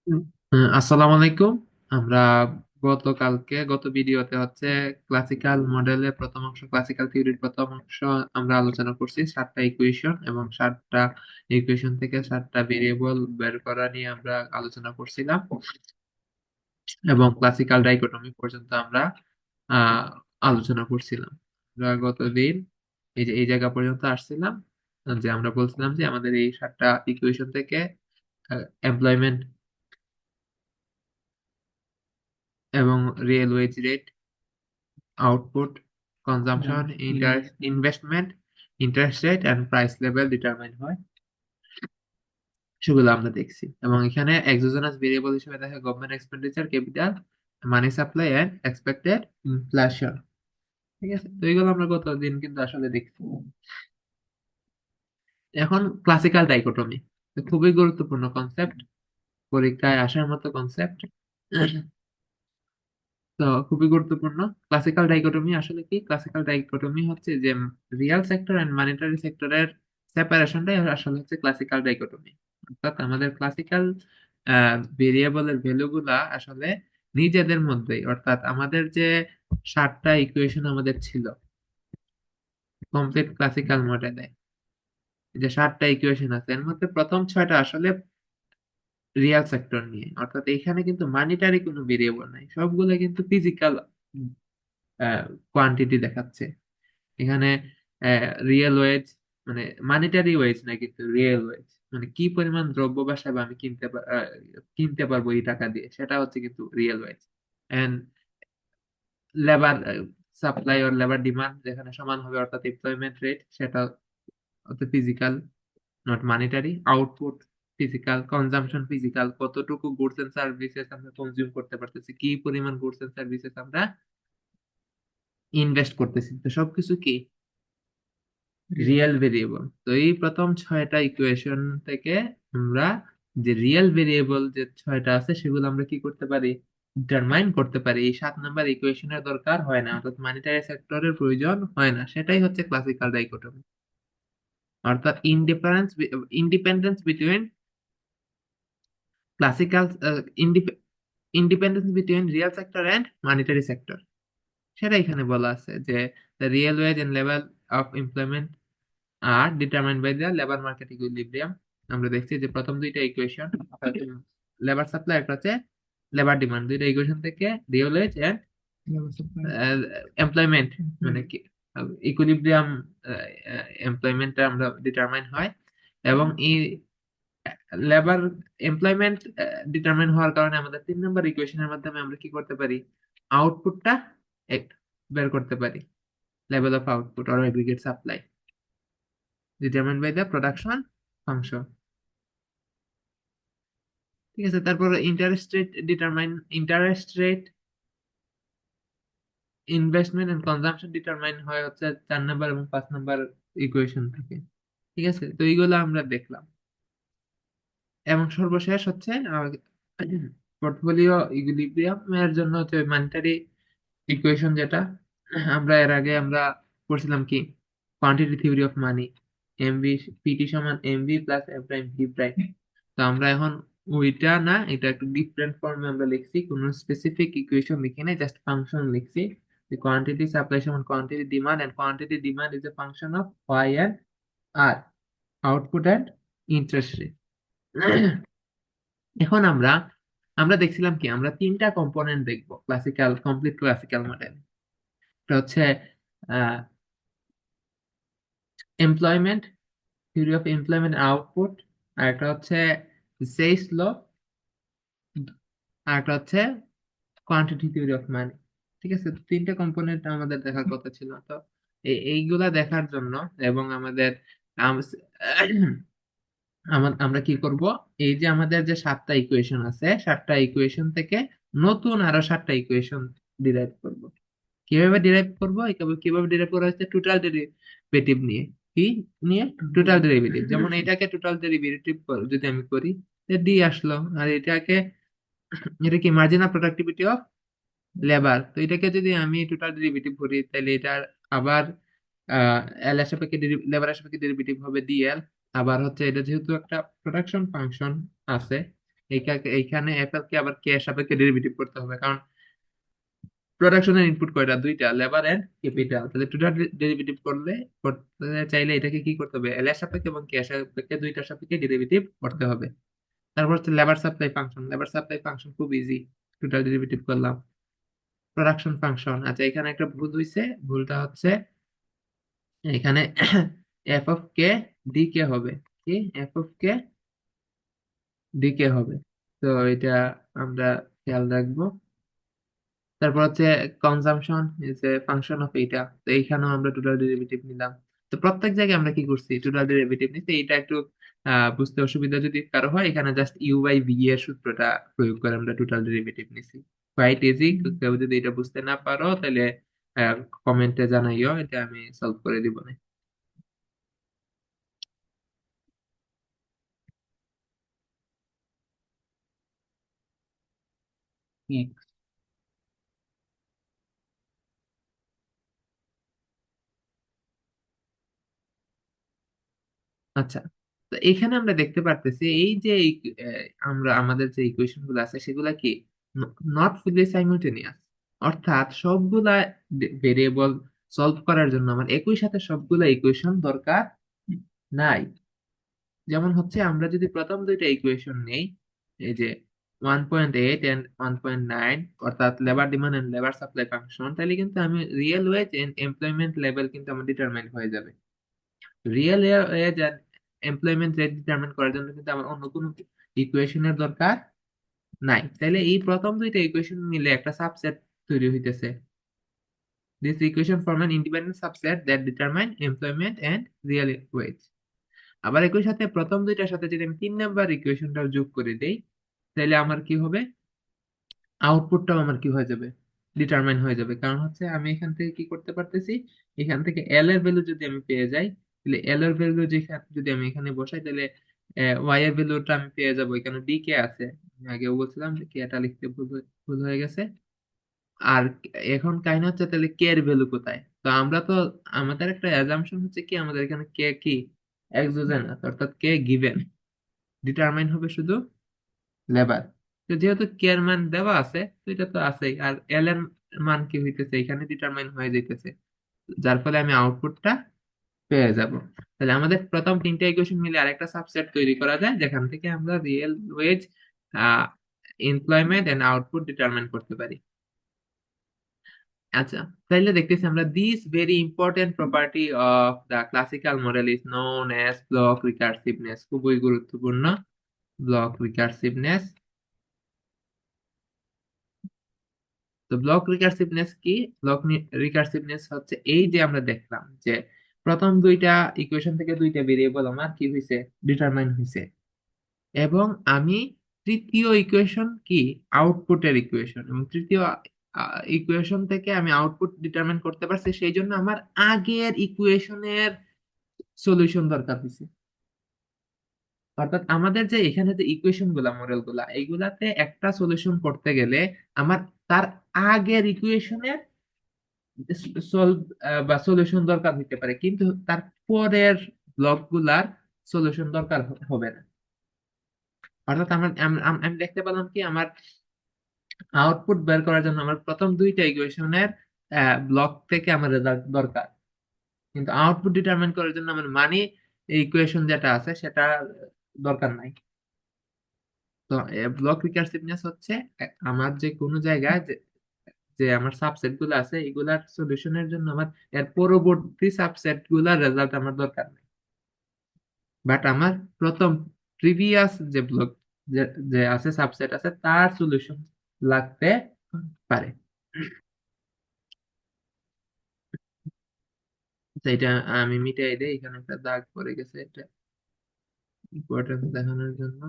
হুম, আসসালামু আলাইকুম। আমরা গত ভিডিওতে হচ্ছে ক্লাসিক্যাল মডেলের প্রথম অংশ, ক্লাসিক্যাল থিওরির প্রথম অংশ আমরা আলোচনা করছি। 7টা ইকুয়েশন এবং 7টা ইকুয়েশন থেকে 7টা ভেরিয়েবল বের করা নিয়ে আমরা আলোচনা করছিলাম, এবং ক্লাসিক্যাল ডাইকোটমি পর্যন্ত আমরা আহ আলোচনা করছিলাম। আমরা গতদিন এই জায়গা পর্যন্ত আসছিলাম, যে আমরা বলছিলাম যে আমাদের এই 7টা ইকুয়েশন থেকে এমপ্লয়মেন্ট এবং real wage rate, output, consumption, investment, interest rate and price level determine হয়, সেগুলো আমরা দেখছি। এবং এখানে এক্সোজেনাস ভেরিয়েবল হিসেবে দেখা government expenditure, capital, money supply and expected inflation. ঠিক আছে, তো এইগুলো আমরা গত দিন কিন্তু আসলে দেখছি। এখন ক্লাসিক্যাল ডাইকোটমি খুবই গুরুত্বপূর্ণ কনসেপ্ট, পরীক্ষায় আসার মতো কনসেপ্ট। তো খুবই গুরুত্বপূর্ণ। ক্লাসিক্যাল ডাইকোটমি আসলে কি? ক্লাসিক্যাল ডাইকোটমি হচ্ছে যে রিয়েল সেক্টর এন্ড মনিটারি সেক্টরের সেপারেশনটাই আসলে হচ্ছে ক্লাসিক্যাল ডাইকোটমি। অর্থাৎ আমাদের ক্লাসিক্যাল ভেরিয়েবলের ভ্যালুগুলা আসলে নিজেদের মধ্যেই, অর্থাৎ আমাদের যে 7টা ইকুয়েশন আমাদের ছিল কমপ্লিট ক্লাসিক্যাল মডেলে, যে 7টা ইকুয়েশন আছে এর মধ্যে প্রথম 6টা আসলে রিয়েল সেক্টর নিয়ে, অর্থাৎ এখানে কিন্তু মানিটারি কোনো ভেরিয়েবল নাই, সবগুলো কিন্তু ফিজিক্যাল কোয়ান্টিটি দেখাচ্ছে। এখানে রিয়েল ওয়েজ মানে মানিটারি ওয়েজ না, কিন্তু রিয়েল ওয়েজ মানে কি পরিমাণ দ্রব্য বা সেবা আমি কিনতে পারবো এই টাকা দিয়ে, সেটা হচ্ছে কিন্তু real wage. And labour supply আর লেবার ডিমান্ড যেখানে সমান হবে, অর্থাৎ এমপ্লয়মেন্ট রেট, সেটা হচ্ছে physical, not monetary. Output physical, consumption physical, কতটুকু গুডস এন্ড সার্ভিসেস আমরা কনজিউম করতে পারতেছি, কি পরিমাণ গুডস এন্ড সার্ভিসেস আমরা ইনভেস্ট করতেছি, তো সবকিছু কি রিয়েল ভেরিয়েবল। তো এই প্রথম 6টা ইকুয়েশন থেকে আমরা যে রিয়েল ভেরিয়েবল যে 6টা আছে সেগুলো আমরা কি করতে পারি, ডিটারমাইন করতে পারি। এই 7 নম্বর ইকুয়েশনের দরকার হয় না, অর্থাৎ মনিটারি সেক্টরের প্রয়োজন হয় না, সেটাই হচ্ছে ক্লাসিক্যাল ডাইকোটমি। অর্থাৎ independence between classical independence between real sector and monetary sector, সেটা এখানে বলা আছে যে the real wage and level of employment আর determined by the labour market equilibrium. আমরা দেখছি যে প্রথম দুইটা ইকুয়েশন, লেবার সাপ্লাই একটা হচ্ছে লেবার ডিমান্ড, দুইটা ইকুয়েশন থেকে রিয়েল ওয়েজ এন্ড এমপ্লয়মেন্ট মানে কি ইকুইলিব্রিয়াম এমপ্লয়মেন্টটা আমরা ডিটারমাইন হয়। এবং এই লেবার এমপ্লয়মেন্ট ডিটারমাইন হওয়ার কারণে আমাদের 3 নম্বর ইকুয়েশনের মাধ্যমে আমরা কি করতে পারি, আউটপুটটা বের করতে পারি, level of output or aggregate supply determined by the production function. ঠিক আছে, তারপর interest rate, investment and consumption determine হয় হচ্ছে 4 নম্বর এবং 5 নম্বর ইকুয়েশন থেকে। ঠিক আছে, তো এইগুলো আমরা দেখলাম। এবং সর্বশেষ হচ্ছে পোর্টফোলিও ইকুইলিব্রিয়াম এর জন্য হচ্ছে মনিটারি ইকুয়েশন, যেটা আমরা এর আগে আমরা পড়ছিলাম কি, quantity theory of money, MV PT সমান MV plus M prime V prime. তো আমরা এখন ওইটা না, এটা একটু ডিফারেন্ট ফর্মে আমরা লিখছি, কোনো স্পেসিফিক ইকুয়েশন লিখি নাই, জাস্ট ফাংশন লিখছি। The quantity supply সমান quantity demand and quantity demand is a function of y and r, output and interest rate. এখন আমরা আমরা দেখছিলাম কি, আমরা 3টা কম্পোনেন্ট দেখবো ক্লাসিক্যাল, কমপ্লিট ক্লাসিক্যাল মডেল। এটা হচ্ছে employment, theory of employment output, আর একটা হচ্ছে সেইস ল, আর একটা হচ্ছে কোয়ান্টিটি থিওরি অফ মানি। ঠিক আছে, তো 3টা কম্পোনেন্ট আমাদের দেখার কথা ছিল। তো এইগুলা দেখার জন্য এবং আমাদের আম- আমরা কি করব, এই যে আমাদের যে 7টা ইকুয়েশন আছে, 7টা ইকুয়েশন থেকে নতুন আরো 7টা ইকুয়েশন ডিরাইভ করব। কিভাবে ডিরাইভ করব, কিভাবে ডিরাইভ করা হচ্ছে, টোটাল ডেরিভেটিভ নিয়ে। কি নিয়ে? Total derivative. যেমন এটাকে টোটাল ডেরিভেটিভ যদি আমি করি, ডি আসলো। আর এটা কি margin of productivity of labour, তো এটাকে যদি আমি টোটাল ডেরিভেটিভ করি তাহলে এটার আবার এল এর সাপেক্ষে লেবারের সাপেক্ষে ডেরিভেটিভ হবে ডিএল। আবার হচ্ছে এটা যেহেতু একটা প্রোডাকশন ফাংশন আছে, এইখানে এফএল কে আবার কে এর সাপেক্ষে ডেরিভেটিভ করতে হবে, কারণ প্রোডাকশনের ইনপুট কয়টা, দুইটা, লেবার এন্ড ক্যাপিটাল। তাহলে টোটাল ডেরিভেটিভ করতে চাইলে এটাকে কি করতে হবে, এল এর সাপেক্ষে এবং কে এর সাপেক্ষে, দুইটার সাপেক্ষে ডেরিভেটিভ করতে হবে। তারপর হচ্ছে লেবার সাপ্লাই ফাংশন খুব ইজি, টোটাল ডেরিভেটিভ করলাম। প্রোডাকশন ফাংশন, আচ্ছা এখানে একটা ভুল হইছে, ভুলটা হচ্ছে এখানে এফ অফ কে ডি কে হবে, কি এফ অফ কে ডি কে হবে। তো এটা আমরা খেয়াল রাখবো। তারপর হচ্ছে consumption is a function of এইটা, তো এইখানেও আমরা টোটাল ডেরিভেটিভ নিলাম। তো প্রত্যেক জায়গায় আমরা কি করছি, টোটাল ডেরিভেটিভ নিচ্ছি। এটা একটু বুঝতে অসুবিধা যদি কারো হয়, এখানে জাস্ট ইউ বাই ভি এর সূত্রটা প্রয়োগ করে আমরা টোটাল ডেরিভেটিভ নিছি। কোয়াইট ইজি, কেউ যদি এটা বুঝতে না পারো তাহলে কমেন্টে জানাইও, এটা আমি সলভ করে দিব না। হুম। আচ্ছা, তো এখানে আমরা দেখতে পারতেছি এই যে আমরা আমাদের যে ইকুয়েশন গুলো আছে সেগুলা কি নট ফুলি সাইমultaneous, অর্থাৎ সবগুলা ভেরিয়েবল সলভ করার জন্য আমার একই সাথে সবগুলা ইকুয়েশন দরকার নাই। যেমন হচ্ছে আমরা যদি প্রথম দুইটা ইকুয়েশন নেই, এই যে 1.8 এন্ড 1.9, অর্থাৎ labour demand and labour supply function, তাহলে কিন্তু আমি real wage and employment level কিন্তু আমার ডিটারমাইন হয়ে যাবে। রিয়েল এজ আর এমপ্লয়মেন্ট রেট ডিটারমিন করার জন্য কিন্তু আমার অন্য কোনো ইকুয়েশনের দরকার নাই। তাইলে এই প্রথম দুইটা ইকুয়েশন মিলে একটা সাবসেট তৈরি হইতেছে। This equation form an independent subset that determine employment and real wage. আবার একই সাথে প্রথম দুইটার সাথে যদি আমি 3 নাম্বার ইকুয়েশনটা যোগ করে দেই, তাহলে আমার কি হবে, আউটপুটটাও আমার কি হয়ে যাবে, ডিটারমাইন হয়ে যাবে। কারণ হচ্ছে আমি এখান থেকে কি করতে পারতেছি, এখান থেকে এল এর ভ্যালু যদি আমি পেয়ে যাই, তাহলে এল এর ভ্যালু যদি আমি এখানে বসাই, তাহলে ওয়াই এর ভ্যালুটা আমি পেয়ে যাবো। এখানে ডি কে আছে, আমি আগেও বলছিলাম যে কে টা লিখতে ভুল হয়ে গেছে। আর এখন কাহিনী হচ্ছে তাহলে কে এর ভ্যালু কোথায়। তো আমরা তো, আমাদের একটা অ্যাজাম্পশন হচ্ছে কি, আমাদের এখানে কে কি এক্সোজেনাস, অর্থাৎ কে গিভেন, ডিটারমাইন হবে শুধু লেবার। তো যেহেতু কে এর মান দেওয়া আছে, তো এটা তো আছেই, আর এল এর মান কি হইতেছে এখানে ডিটারমাইন হয়ে যাইতেছে, যার ফলে আমি আউটপুটটা পেয়ে যাব। তাহলে আমাদের প্রথম তিনটা ইকুয়েশন মিলে আরেকটা সাবসেট তৈরি করা যায়, যেখান থেকে আমরা real wage, employment and output determine করতে পারি। আচ্ছা, তাইলে দেখতেছি আমরা this very important property of the classical model is known as block recursiveness, খুবই গুরুত্বপূর্ণ, ব্লক রিকার্সিভনেস। তো ব্লক রিকার্সিভনেস কি, ব্লক রিকার্সিভনেস হচ্ছে এই যে আমরা দেখলাম যে প্রথম দুইটা ইকুয়েশন থেকে দুইটা ভেরিয়েবল আমার কি হয়েছে, ডিটারমাইন হয়েছে, এবং আমি তৃতীয় ইকুয়েশন কি, আউটপুটের ইকুয়েশন, এবং তৃতীয় ইকুয়েশন থেকে আমি আউটপুট ডিটারমাইন করতে পারছি, সেই জন্য আমার আগের ইকুয়েশনের সলিউশন দরকার হয়েছে। অর্থাৎ আমাদের যে এখানে যে ইকুয়েশন গুলা, মডেল গুলা, এইগুলাতে একটা সলিউশন করতে গেলে আমার তার আগের ইকুয়েশনের সলভ বা সলিউশন দরকার হইতে পারে, কিন্তু তার পরের ব্লক গুলার সলিউশন দরকার হবে না। অর্থাৎ আমি দেখতে পেলাম কি, আমার আউটপুট বের করার জন্য আমার প্রথম দুইটা ইকুয়েশনের ব্লক থেকে আমার রেজাল্ট দরকার, কিন্তু আউটপুট ডিটারমাইন করার জন্য আমার মানি ইকুয়েশন যেটা আছে সেটা দরকার নাই। তো ব্লক রিকার্সিভনেস হচ্ছে আমার যে কোনো জায়গায় যে যে আমার সাবসেট গুলো আছে, এগুলার সলিউশনের জন্য আমার এর পরবর্তী সাবসেট গুলার রেজাল্ট আমার দরকার নেই, বাট আমার প্রথম প্রিভিয়াস যে ব্লক, যে যে আছে, সাবসেট আছে, তার সলিউশন লাগতে পারে। তো এটা আমি মিটাই দেই, এখানে একটা দাগ পড়ে গেছে, এটা ইম্পর্টেন্স দেখানোর জন্য।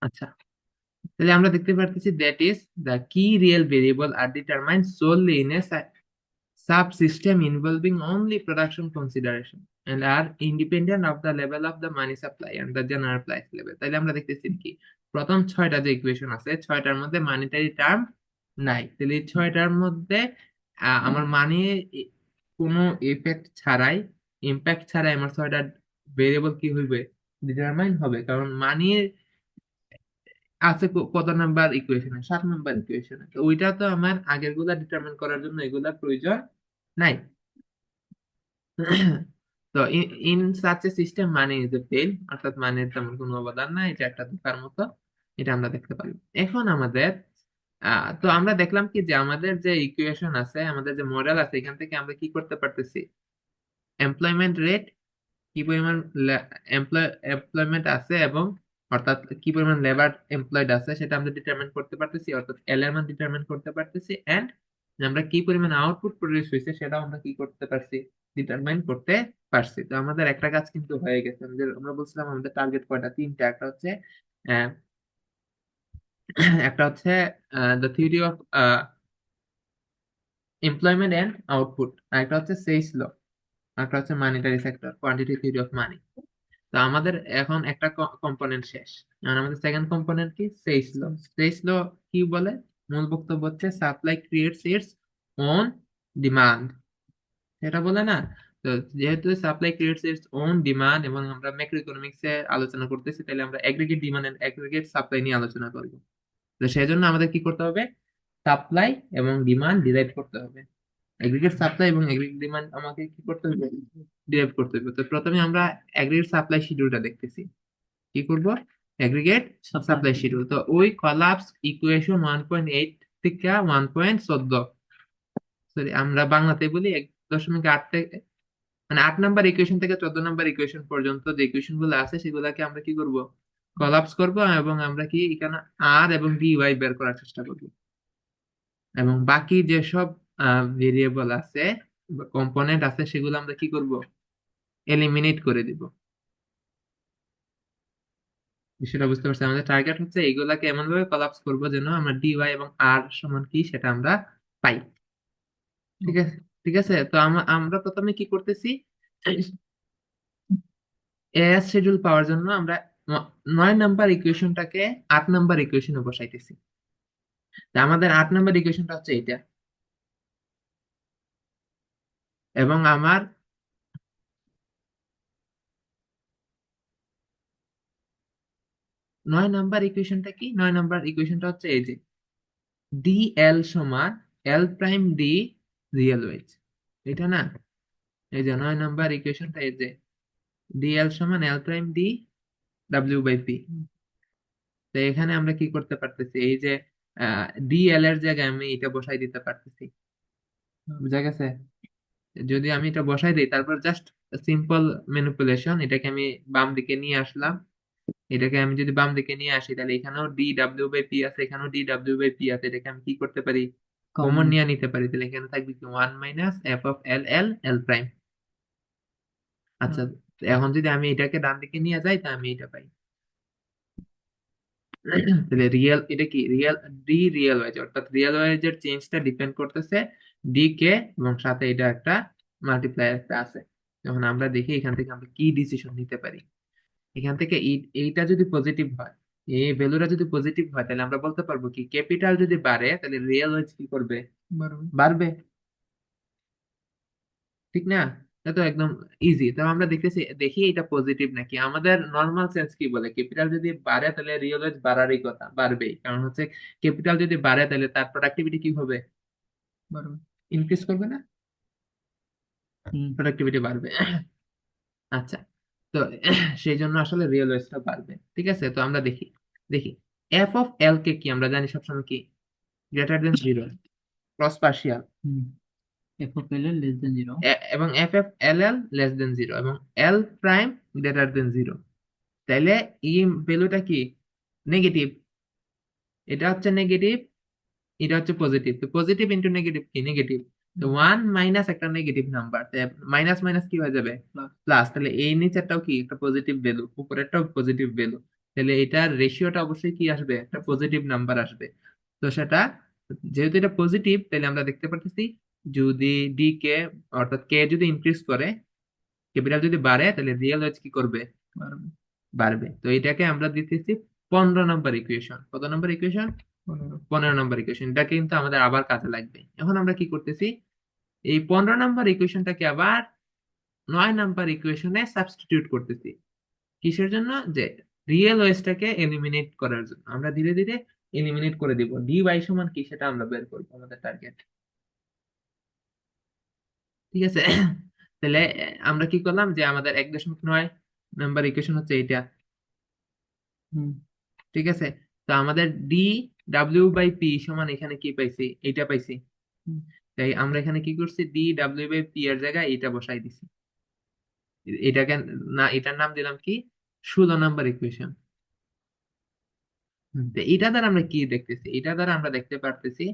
আচ্ছা, তাহলে আমরা দেখতে পারতেছি দ্যাট ইজ দ্য কি রিয়েল ভেরিয়েবল আর determined solely in a subsystem involving only production consideration and are independent of the level of the money supply and the general price level। তাহলে আমরা দেখতেছি কি, প্রথম ছয়টা যে ইকুয়েশন আছে, ছয়টার মধ্যে মানিটারি টার্ম নাই। তাহলে এই ছয়টার মধ্যে আমার মানি কোনো ইফেক্ট ছাড়াই, ইম্প্যাক্ট ছাড়াই আমার ছয়টা ভেরিয়েবল কি হইবে, ডিটারমাইন হবে। কারণ মানির আছে কত নাম্বার ইকুয়েশনে, 7 নাম্বার ইকুয়েশনে, তো ওইটা তো আমার আগের গুলা ডিটারমাইন করার জন্য এগুলা প্রয়োজন নাই। তো in such a system money is a fail, অর্থাৎ মানের তেমন কোনো অবদান নাই, এটা একটা ধোঁকার মতো। এটা আমরা দেখতে পারি। এখন আমাদের তো আমরা দেখলাম কি যে আমাদের যে ইকুয়েশন আছে, আমাদের যে মডেল আছে, এখান থেকে আমরা কি করতে পারতেছি, এমপ্লয়মেন্ট রেট, কি পরিমাণ এমপ্লয়মেন্ট আছে, এবং অর্থাৎ কি পরিমাণ লেবার এমপ্লয়েড আছে সেটা আমরা ডিটারমিন করতে পারতেছি, অর্থাৎ এল এর মান ডিটারমিন করতে পারতেছি। এন্ড আমরা কি পরিমাণ আউটপুট প্রডিউস হয়েছে সেটাও আমরা কি করতে পারছি, ডিটারমাইন করতে পারছি। তো আমাদের একটা কাজ কিন্তু হয়ে গেছে। আমরা বলছিলাম আমাদের টার্গেট কয়টা, তিনটা। একটা হচ্ছে আহ, একটা হচ্ছে the theory of employment and output, আর একটা হচ্ছে সেইস ল, আর একটা হচ্ছে monetary sector, quantity theory of money. তো আমাদের এখন একটা কম্পোনেন্ট শেষ। এখন আমাদের সেকেন্ড কম্পোনেন্ট কি, সেইস ল। সেইস ল কি বলে, মূল বক্তব্য হচ্ছে supply creates its own demand, এটা বলে না? তো যেহেতু supply creates its own demand, এবং আমরা ম্যাক্রো ইকোনমিক্স এ আলোচনা করতেছি, তাহলে আমরা aggregate demand and aggregate supply নিয়ে আলোচনা করব। তো সেই জন্য আমাদের কি করতে হবে, সাপ্লাই এবং ডিমান্ড ডিরাইভ করতে হবে। এগ্রিগেট সাপ্লাই এবং এগ্রিগেট ডিমান্ড আমাকে কি করতে হবে, ডিরাইভ করতে হবে। তো প্রথমে আমরা এগ্রিগেট সাপ্লাই শিডিউলটা দেখতেছি। কি করব, এগ্রিগেট সাপ্লাই শিডিউল। তো ওই কলাপস ইকুয়েশন 1.8 থেকে 1.14, সরি আমরা বাংলাতে বলি 1.8 থেকে, মানে 8 নাম্বার ইকুয়েশন থেকে 14 নাম্বার ইকুয়েশন পর্যন্ত যে ইকুয়েশন গুলো আছে সেগুলোকে আমরা কি করব, কলাপস করব, এবং আমরা কি এখানে আর এবং ডি ওয়াই বের করার চেষ্টা করব। এবং বাকি যেসব ভেরিয়েবল আছে, কম্পোনেন্ট আছে, সেগুলো আমরা কি করব, এলিমিনেট করে দিব। বিষয়টা বুঝতে পারছি? আমাদের টার্গেট হচ্ছে এইগুলাকে এমন ভাবে কলাপস করবো যেন আমরা ডি ওয়াই এবং আর সমান কি সেটা আমরা পাই। ঠিক আছে, ঠিক আছে। তো আমরা প্রথমে কি করতেছি, এএস শিডিউল পাওয়ার জন্য আমরা 9 নাম্বার ইকুয়েশনটাকে 8 নাম্বার ইকুয়েশনে বসাইতেছি। তা আমাদের 8 নাম্বার ইকুয়েশনটা হচ্ছে এটা, এবং আমার 9 নাম্বার ইকুয়েশনটা কি, 9 নাম্বার ইকুয়েশনটা হচ্ছে এই যে ডি এল সমান L prime D real wedge, এটা না? এই যে 9 নাম্বার ইকুয়েশনটা এই যে ডি এল সমান L prime D W by P. তো এখানে আমরা কি করতে পারতেছি, এই যে ডি এল এর জায়গায় আমি এটা বসাই দিতে পারতেছি। বুঝা গেছে? যদি আমি এটা বসাই দিই, তারপর জাস্ট সিম্পল ম্যানিপুলেশন, এটাকে আমি বাম দিকে নিয়ে আসলাম। এটাকে আমি যদি বাম দিকে নিয়ে আসি, তাহলে এখানেও ডি ডাব্লিউ বাই পি আছে, এখানেও ডি ডাব্লিউ বাই পি আছে, এটাকে আমি কি করতে পারি, কমন নিয়ে নিতে পারি। তাহলে এখানে থাকবে কি, 1 - f(l)(l)(l প্রাইম। আচ্ছা, এখন যদি আমি এটাকে ডান দিকে নিয়ে যাই, তা আমি এটা পাই। তাহলে রিয়েল, এটা কি রিয়েল, ডি রিয়েল ওয়াইজ, অর্থাৎ রিয়েল ওয়াইজ এর চেঞ্জটা ডিপেন্ড করতেছে ডি কে, এবং সাথে এটা একটা মাল্টিপ্লায়ার একটা আছে। যখন আমরা দেখি এখান থেকে আমরা কি ডিসিশন নিতে পারি, এখান থেকে এইটা যদি পজিটিভ হয়, এই ভ্যালুটা যদি পজিটিভ হয়, তাহলে আমরা বলতে পারবো কি, ক্যাপিটাল যদি বাড়ে তাহলে রিয়েল ওয়াইজ কি করবে, বাড়বে। ঠিক না? এটা তো একদম ইজি। তো আমরা দেখতেছি, দেখি এটা পজিটিভ নাকি। আমাদের নর্মাল সেন্স কি বলে, ক্যাপিটাল যদি বাড়ে তাহলে রিয়েল ওয়েজ বাড়ারই কথা, বাড়বেই। কারণ হচ্ছে ক্যাপিটাল যদি বাড়ে তাহলে তার প্রোডাক্টিভিটি কি হবে, ইনক্রিজ করবে না? প্রোডাক্টিভিটি বাড়বে। আচ্ছা, তো সেই জন্য আসলে রিয়েল ওয়েজটা বাড়বে। ঠিক আছে, তো আমরা দেখি, দেখি এফ অফ এল কে কি আমরা জানি সবসময় কি, greater than zero, cross partial, F of L L less than zero, এবং F F L L less than zero, এবং এল প্রাইম গ্রেটার দেন জিরো। তাইলে এই ভ্যালুটা কি, নেগেটিভ। এটা হচ্ছে নেগেটিভ, এটা হচ্ছে পজিটিভ। তো পজিটিভ ইন্টু নেগেটিভ কি, নেগেটিভ। তো 1 - একটা নেগেটিভ নাম্বার, মাইনাস মাইনাস কি হয়ে যাবে, প্লাস। তাহলে এই নিচেরটাও কি একটা পজিটিভ ভ্যালু, উপরেরটাও পজিটিভ ভ্যালু। তাহলে এটার রেশিওটা অবশ্যই কি আসবে, একটা পজিটিভ নাম্বার আসবে। তো সেটা, যেহেতু এটা পজিটিভ, তাহলে আমরা দেখতে পাচ্ছি যদি ডি কে, অর্থাৎ কে যদি ইনক্রিজ করে, ক্যাপিটাল যদি বাড়ে, তাহলে রিয়েল ওয়েজ কি করবে, বাড়বে। তো এটাকে আমরা দিতেছি 15 নাম্বার ইকুয়েশন। কত নাম্বার ইকুয়েশন, 15 নাম্বার ইকুয়েশন। এটা কিন্তু আমাদের আবার কাজে লাগবে। এখন আমরা কি করতেছি, এই 15 নম্বর ইকুয়েশনটাকে আবার 9 নম্বর ইকুয়েশনে সাবস্টিটিউট করতেছি। কিসের জন্য? যে রিয়েল ওয়েজটাকে এলিমিনেট করার জন্য। আমরা ধীরে ধীরে এলিমিনেট করে দিব। ডি ওয়াই সমান কি সেটা আমরা বের করবো, আমাদের টার্গেট। ঠিক আছে? তাহলে আমরা কি করলাম, যে আমাদের 1.9 নম্বর ইকুয়েশন হচ্ছে এইটা। হুম। ঠিক আছে? তো আমাদের ডি ডাব্লিউ বাই পি সমান এখানে কি পাইছি, এইটা পাইছি। হুম। তাই আমরা এখানে কি করছি, ডি ডাব্লিউ বাই পি এর জায়গায় এটা বসাই দিছি। এটাকে না, এটার নাম দিলাম কি, 16 নম্বর ইকুয়েশন। তো এটা দ্বারা আমরা কি দেখতেছি, এটা দ্বারা আমরা দেখতে পারতেছি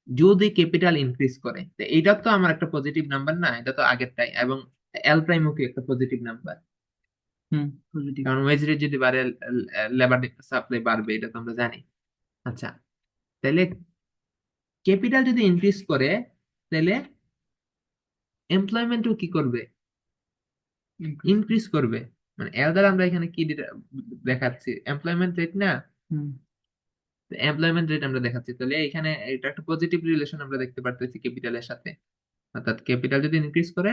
যদি ক্যাপিটাল ইনক্রিজ করে, তো এটা তো আমার একটা পজিটিভ নাম্বার না, এটা তো আগেরটাই, এবং এল প্রাইমও কি একটা পজিটিভ নাম্বার। হুম। পজিটিভ। কারণ ওয়েজ রেট যদি বাড়ে, লেবার সাপ্লাই বাড়বে, এটা তো আমরা জানি। আচ্ছা, তাহলে ক্যাপিটাল যদি ইনক্রিজ করে, তাহলে এমপ্লয়মেন্টও কি করবে, ইনক্রিজ করবে। মানে এর দ্বারা আমরা এখানে কি দেখাচ্ছি, এমপ্লয়মেন্ট রেট না, হুম। এমপ্লয়মেন্ট রেট আমরা দেখাচ্ছি। তাহলে এখানে এটা একটা পজিটিভ রিলেশন আমরা দেখতে পারতেছি ক্যাপিটালের সাথে। অর্থাৎ ক্যাপিটাল যদি ইনক্রিজ করে,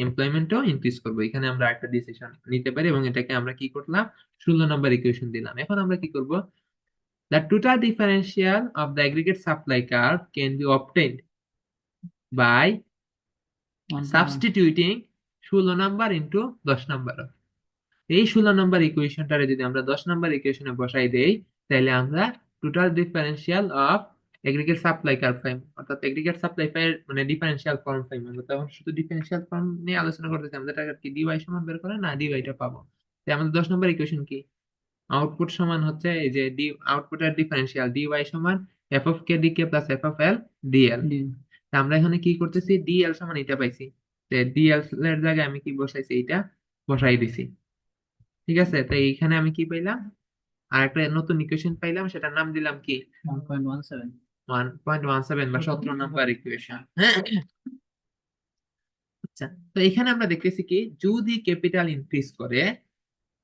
এমপ্লয়মেন্টও ইনক্রিজ করবে। এখানে আমরা একটা ডিসিশন নিতে পারি, এবং এটাকে আমরা কি করলাম, 16 নম্বর ইকুয়েশন দিলাম। এখন আমরা কি করব, the total differential of the aggregate supply curve can be obtained by 1.1। Substituting 16 নম্বর ইন্টু 10 নম্বর। এই 16 নম্বর ইকুয়েশনটারে যদি আমরা 10 নম্বর ইকুয়েশনে বসাই দেই, তাহলে আমরা total differential of aggregate supply curve পাই, অর্থাৎ এগ্রিগেট সাপ্লাই পাই মানে ডিফারেন্সিয়াল ফর্ম পাই। আমরা তখন শুধু ডিফারেন্সিয়াল ফর্ম নিয়ে আলোচনা করতেছি, আমাদের টার্গেট কি ডিওয়াই সমান বের করে না, ডিওয়াইটা পাবো। তাই আমাদের 10 নম্বর ইকুয়েশন কি, আউটপুট সমান হচ্ছে এই যে ডি, আউটপুটের ডিফারেন্সিয়াল ডিওয়াই সমান F of K DK plus F of L DL. জি। আমরা এখানে কি করতেছি, ডিএল সমান এটা পাইছি, ডিএল এর জায়গায় আমি কি বসাইছি, এটা বসাই দিছি। ঠিক আছে? তো এইখানে আমি কি পাইলাম, আর একটা নতুন ইকুয়েশন পাইলাম, সেটার নাম দিলাম কি, 1.17। 1.17 বা 17 নম্বর ইকুয়েশন। আচ্ছা, তো এখানে আমরা দেখতেছি কি, যদি ক্যাপিটাল ইনক্রিজ করে,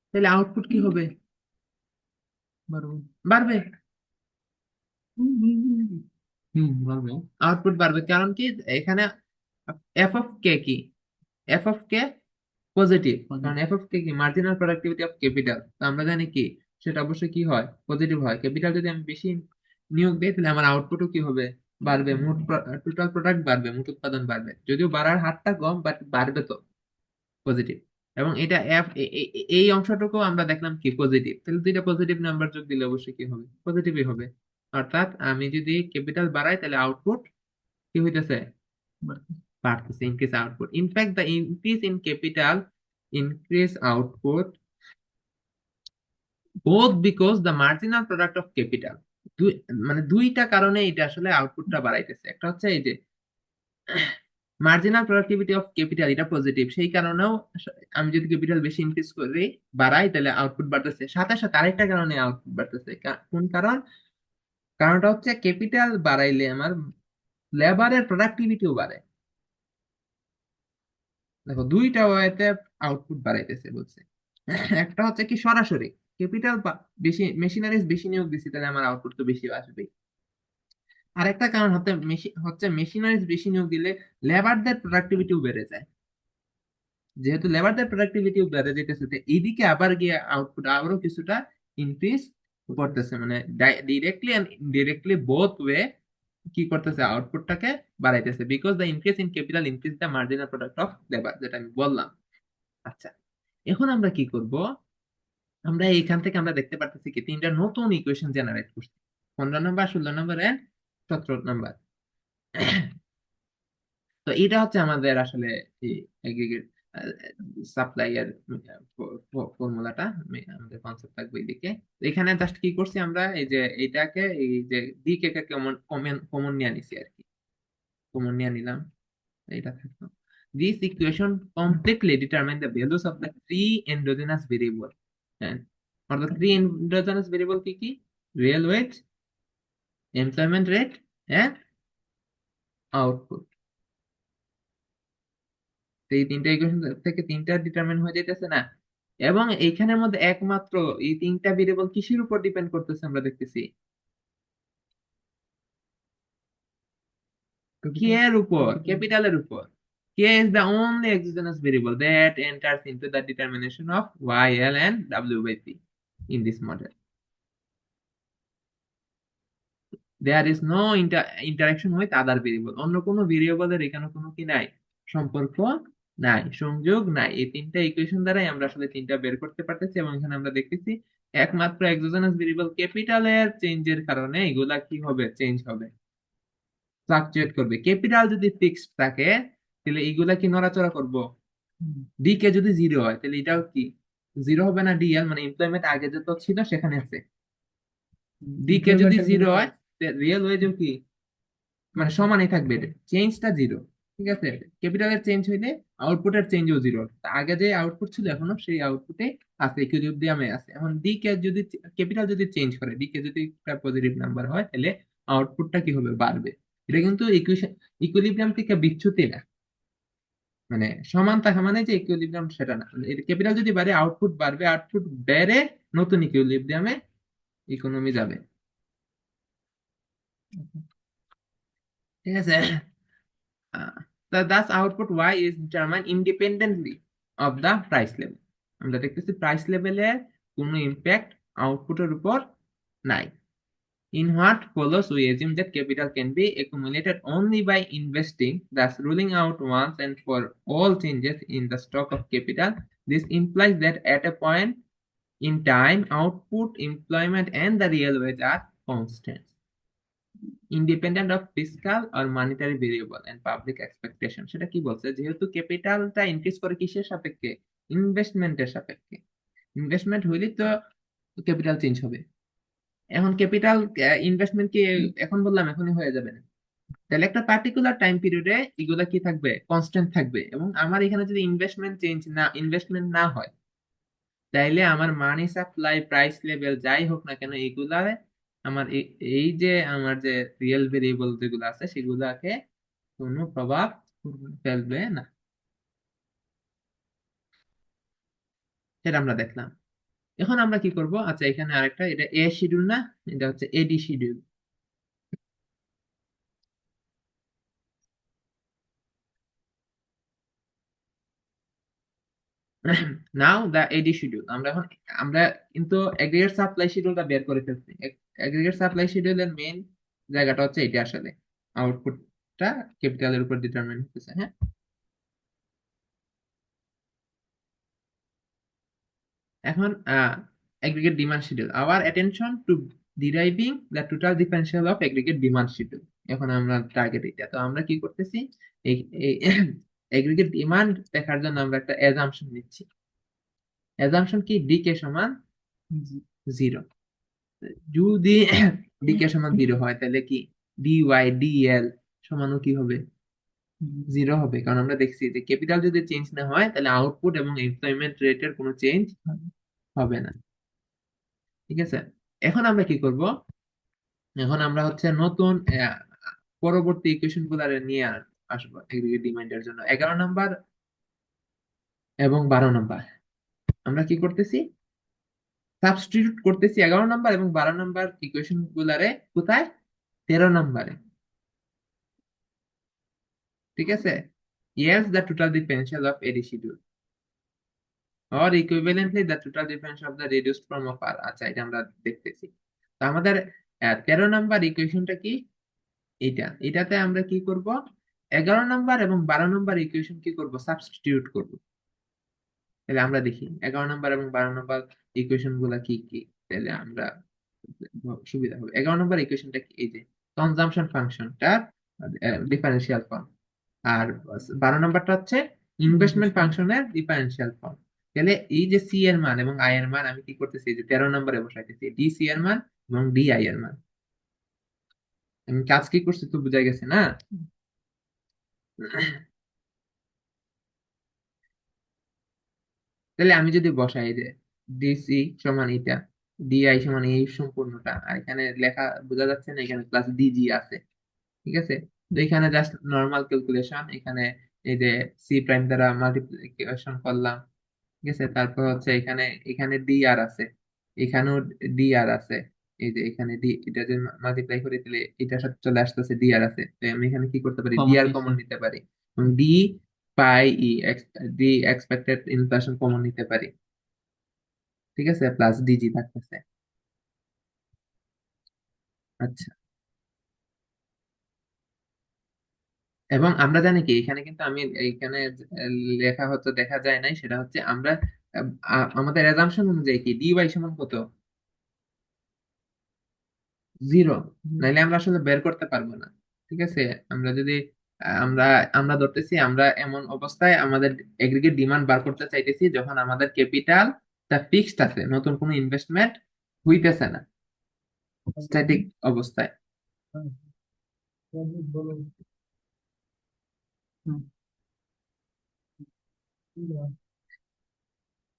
তাহলে আউটপুট কি হবে, বাড়বে। বাড়বে। হুম, বাড়বে। আউটপুট বাড়বে, কারণ কি, এখানে এফ অফ কে কি, এফ অফ কে পজিটিভ। কারণ পজিটিভ। এফ অফ কে কি, মার্জিনাল প্রোডাক্টিভিটি অফ ক্যাপিটাল। তো আমরা জানি কি, সেটা অবশ্যই কি হয়, পজিটিভ হয়। ক্যাপিটাল যদি আমি বেশি নিয়োগ দিই, তাহলে আমার আউটপুটও কি হবে, বাড়বে। মোট টোটাল প্রোডাক্ট বাড়বে, মোট উৎপাদন বাড়বে। যদিও বাড়ার হারটা কম, বাট বাড়বে তো, পজিটিভ। এবং এটা এই অংশটুকু আমরা দেখলাম কি পজিটিভ, তাহলে দুইটা পজিটিভ নাম্বার যোগ দিলে অবশ্যই কি হবে, পজিটিভই হবে। অর্থাৎ আমি যদি ক্যাপিটাল বাড়াই, তাহলে আউটপুট কি হইতেছে, বাড়বে। বাড়তেছে, increase output. In fact the increase in capital increase output both because the marginal product of capital, মানে দুইটা কারণে এটা আসলে আউটপুটটা বাড়াইতেছে। একটা হচ্ছে এই যে মার্জিনাল প্রোডাক্টিভিটি অফ ক্যাপিটাল, এটা পজিটিভ, সেই কারণেও আমি যদি ক্যাপিটাল বেশি ইনক্রিজ করি, বাড়াই, তাহলে আউটপুট বাড়তেছে। সাথে সাথে আরেকটা কারণে আউটপুট বাড়তেছে। কোন কারণ, কারণটা হচ্ছে ক্যাপিটাল বাড়াইলে আমার লেবারের প্রোডাক্টিভিটিও বাড়ে। দেখো, দুইটা ওয়েতে আউটপুট বাড়াইতেছে বলছে। একটা হচ্ছে কি, সরাসরি ক্যাপিটাল বেশি, মেশিনারিজ বেশি নিয়োগ দিচ্ছি, তাহলে আমার আউটপুট তো বেশি আসবে। আরেকটা কারণ হচ্ছে মেশিনারিজ বেশি নিয়োগ দিলে লেবারদের প্রোডাক্টিভিটিও বেড়ে যায়। যেহেতু লেবারদের প্রোডাক্টিভিটিও বেড়ে যেতেছে, তো এইদিকে আবার গিয়ে আউটপুট আবারও কিছুটা ইনক্রিজ করতেছে। মানে directly and indirectly both way কি করতেছে, আউটপুটটাকে বাড়াইতেছে। Because the increase in capital increase the marginal product of labour, যেটা আমি বললাম। আচ্ছা, এখন আমরা কি করব, আমরা এইখান থেকে আমরা দেখতে পারতেছি কি, তিনটা নতুন ইকুয়েশন জেনারেট করছি, 15 নম্বর, 16 নম্বর এন্ড 17 নম্বর। তো এটা হচ্ছে আমাদের আসলে এগ্রিগেট সাপ্লাই এর ফর্মুলাটা, আমাদের কনসেপ্ট থাকবে এদিকে। তো এখানে জাস্ট কি করছি আমরা, এই যে এইটাকে, এই যে দিকে কমন কমন কমন নিয়ে নিছি আর কি, কমন নিয়ে নিলাম, এটা থাকলো। This equation completely determine the values of the three endogenous variable, and for the three endogenous variable কি কি, real wage, employment rate and output। তো এই তিনটা ইকুয়েশন থেকে তিনটা ডিটারমিন হয়ে যাইতেছে না। এবং এইখানের মধ্যে একমাত্র এই তিনটা ভেরিয়েবল কিসের উপর ডিপেন্ড করতেছে আমরা দেখতেছি, কে এর উপর, ক্যাপিটালের উপর। K is the only exogenous variable that enters into the determination of Y L and W by P in this model. There is no interaction with other variable, অন্য কোনো ভেরিয়েবলের এখানে কোনো কি নাই, সম্পর্ক নাই, সংযোগ নাই। এই তিনটা ইকুয়েশন দ্বারাই আমরা আসলে তিনটা বের করতে পারতেছি, এবং এখানে আমরা দেখতেছি একমাত্র এক্সোজেনাস ভেরিয়েবল ক্যাপিটালের চেঞ্জের কারণে এগুলা কি হবে, চেঞ্জ হবে, ফ্লাকচুয়েট করবে। ক্যাপিটাল যদি ফিক্সড থাকে তাহলে এগুলা কি নড়াচড়া করবো? ডি কে যদি জিরো হয় তাহলে এটাও কি জিরো হবে না? ডিএল মানে এমপ্লয়মেন্ট আগে যত ছিল সেখানে আছে। ডি কে যদি জিরো হয় রিয়েল ওয়েজও কি মানে সমানই থাকবে, চেঞ্জটা জিরো। ঠিক আছে, ক্যাপিটালের চেঞ্জ হইলে আউটপুটের চেঞ্জও জিরো। আগে যে আউটপুট ছিল এখনো সেই আউটপুটে আছে, ইকুইলিব্রিয়ামে আছে। এখন ডি কে যদি ক্যাপিটাল যদি চেঞ্জ করে, ডি কে যদি একটা পজিটিভ নাম্বার হয় তাহলে আউটপুটটা কি হবে, বাড়বে। এটা কিন্তু ইকুয়েশন, ইকুইলিব্রিয়াম থেকে বিচ্যুতি না, মানে সমান থাকা মানে যে ইকুইলিব্রিয়াম সেটা না। ক্যাপিটাল যদি বাড়ে আউটপুট বাড়বে, আউটপুট বেড়ে নতুন ইকুইলিব্রিয়ামে ইকোনমি যাবে। ঠিক আছে, thus output y is determined independently of the price level। আমরা দেখতেছি প্রাইস লেভেলের কোনো ইম্প্যাক্ট আউটপুটের উপর নাই। In what follows, we assume that capital can be accumulated only by investing, thus ruling out once and for all changes in the stock of capital. This implies that at a point in time, output, employment, and the real wage are constant, independent of fiscal আর monetary variable and public expectation. সেটা কি বলছে, যেহেতু ক্যাপিটালটা increase করে কিসের সাপেক্ষে, ইনভেস্টমেন্টের সাপেক্ষে। ইনভেস্টমেন্ট হইলে তো ক্যাপিটাল চেঞ্জ হবে। এখন ক্যাপিটাল ইনভেস্টমেন্ট কি এখন বললাম এখনই হয়ে যাবে না, তাহলে একটা পার্টিকুলার টাইম পিরিয়ডে এগুলা কি থাকবে, কনস্ট্যান্ট থাকবে। এবং আমার এখানে যদি ইনভেস্টমেন্ট না হয় তাইলে আমার মানি সাপ্লাই, প্রাইস লেভেল যাই হোক না কেন এগুলা আমার এই যে আমার যে রিয়েল ভেরিয়েবল যেগুলো আছে সেগুলাকে কোনো প্রভাব ফেলবে না। সেটা আমরা দেখলাম। এখন আমরা কি করব, আচ্ছা এখানে আরেকটা, এটা এ শিডিউল না, এটা হচ্ছে এডি শিডিউল। নাও দা এডি শিডিউল, আমরা কিন্তু এগ্রিগেট সাপ্লাই শিডিউলটা বের করে ফেলছি। এগ্রিগেট সাপ্লাই শিডিউলের মেইন জায়গাটা হচ্ছে এটা আসলে, আউটপুটটা ক্যাপিটালের উপর ডিটারমাইন হতেছে। হ্যাঁ, এখন aggregate demand schedule, our attention to deriving the total differential of aggregate demand schedule। এখন আমরা টার্গেট এটা, তো আমরা কি করতেছি, এই aggregate demand দেখার জন্য আমরা একটা অ্যাজাম্পশন নিচ্ছি। অ্যাজাম্পশন কি, ডি কে সমান জিরো। যদি ডি কে সমান জিরো হয় তাহলে কি ডি ওয়াই ডি এল সমানও কি হবে, জিরো হবে। কারণ আমরা দেখছি যে ক্যাপিটাল যদি চেঞ্জ না হয় তাহলে আউটপুট এবং এমপ্লয়মেন্ট রেটের কোনো চেঞ্জ হবে না। ঠিক আছে, এখন আমরা কি করব, এখন আমরা হচ্ছে নতুন পরবর্তী ইকুয়েশন গুলা নিয়ে আসবো এগ্রিগেট ডিমান্ডের জন্য। 11 নম্বর এবং 12 নম্বর আমরা কি করতেছি, সাবস্টিটিউট করতেছি 11 নম্বর এবং 12 নম্বর ইকুয়েশন গুলারে কোথায়, 13 নম্বরে। ঠিক আছে, yes the total differential of a schedule or equivalently the total differential of the reduced form of r। আচ্ছা এটা আমরা দেখতেছি। তো আমাদের 13 নম্বর ইকুয়েশনটা কি, এটাতে আমরা কি করব, 11 নম্বর এবং 12 নম্বর ইকুয়েশন কি করব, সাবস্টিটিউট করব। তাহলে আমরা দেখি 11 নম্বর এবং 12 নম্বর ইকুয়েশন গুলা কি কি, তাহলে আমরা সুবিধা হবে। 11 নম্বর ইকুয়েশনটা কি, এই যে কনজাম্পশন ফাংশনটার ডিফারেন্সিয়াল ফর্ম, আর 12 নম্বরটা হচ্ছে ইনভেস্টমেন্ট ফাংশনের ডিফারেন্সিয়াল ফর্ম। তাহলে এই যে সি এর মান এবং আই এর মান আমি কি করতেছি, এই যে 13 নম্বরে বসাইতেছি ডি সি এর মান এবং ডি আই এর মান। আমি কাজ কি করছি তো বোঝা গেছে না? তাহলে আমি যদি বসাই যে ডিসি সমান এটা, ডিআই সমান এই সম্পূর্ণটা, আর এখানে লেখা বোঝা যাচ্ছে না, এখানে প্লাস ডিজি আছে। ঠিক আছে, তো এখানে জাস্ট নর্মাল ক্যালকুলেশন, এখানে এই যে সি প্রাইম দ্বারা মাল্টিপ্লিকেশন করলাম। ঠিক আছে, তারপর হচ্ছে এখানে এখানে ডি আর আছে, এখানেও ডি আর আছে। এই যে এখানে ডি, এটা যে মাল্টিপ্লাই করে দিলে এটার সাথে চলে আসতেছে ডি আর আছে, তাই আমি এখানে কি করতে পারি, ডি কমন আর নিছে। কমন নিতে পারি এবং ডি পাই ই, ডি এক্সপেক্টেড ইনফ্লেশন কমন নিতে পারি। ঠিক আছে, প্লাস ডিজি থাকতেছে। আচ্ছা, এবং আমরা জানি কি এখানে কিন্তু আমি এইখানে লেখা হচ্ছে দেখা যায় নাই, সেটা হচ্ছে আমরা আমাদের অ্যাজাম্পশন অনুযায়ী কি ডি ওয়াই সমান কত, জিরো, নাইলে আমরা আসলে বের করতে পারবো না। ঠিক আছে, আমরা যদি আমরা আমরা ধরতেছি আমরা এমন অবস্থায় আমাদের এগ্রিগেট ডিমান্ড বার করতে চাইতেছি যখন আমাদের ক্যাপিটাল তা ফিক্সড আছে, নতুন কোনো ইনভেস্টমেন্ট হইতেছে না, স্ট্যাটিক অবস্থায়।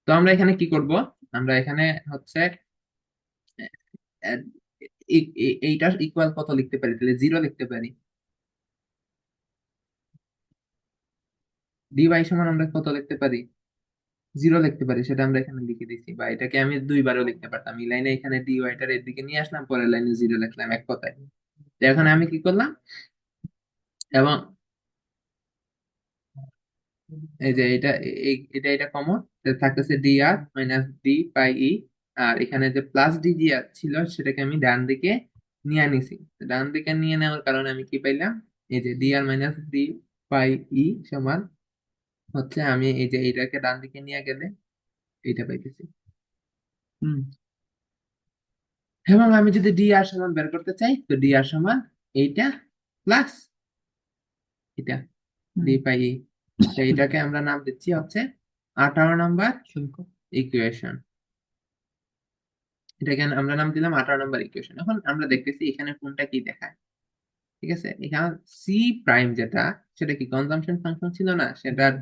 তো আমরা এখানে কি করব, আমরা এখানে হচ্ছে আহ, এইটার ইকুয়াল কত লিখতে পারি, তাহলে জিরো লিখতে পারি। ডি ওয়াই সমান আমরা কত লিখতে পারি, জিরো লিখতে পারি, সেটা আমরা এখানে লিখে দিচ্ছি, বা এটাকে আমি দুইবারও লিখতে পারতাম। এই লাইনে এখানে ডি ওয়াইটার এদিকে নিয়ে আসলাম, পরের লাইনে জিরো লিখলাম, এক কথায়। তো এখন আমি কি করলাম, এবং এই যে এটা এটা এটা কমন থাকতেছে, ডি আর মাইনাস ডি পাই ই, আর এখানে যে প্লাস ডি জি ছিল সেটাকে আমি ডান দিকে নিয়ে নিছি। তো ডান দিকে নিয়ে নেওয়ার কারণে আমি কি পাইলাম, এই যে ডি আর মাইনাস ডি পাই ই সমান হচ্ছে, আমি এই যে এইটাকে ডান দিকে নিয়ে গেলে এইটা পাইতেছি। হুম এবং আমি যদি ডি আর সমান বের করতে চাই, তো ডি আর সমান এইটা প্লাস এটা, হুম। ডি পাই ই। তো এটাকে আমরা নাম দিচ্ছি হচ্ছে 18 নম্বর শুল্ক। ইকুয়েশন। এটাকে আমরা নাম দিলাম 18 নম্বর ইকুয়েশন। এখন আমরা দেখতেছি এখানে কোনটা কি দেখায়। ঠিক আছে, এখানে সি প্রাইম যেটা, সেটা কি কনজাম্পশন ফাংশন ছিল না, সেটার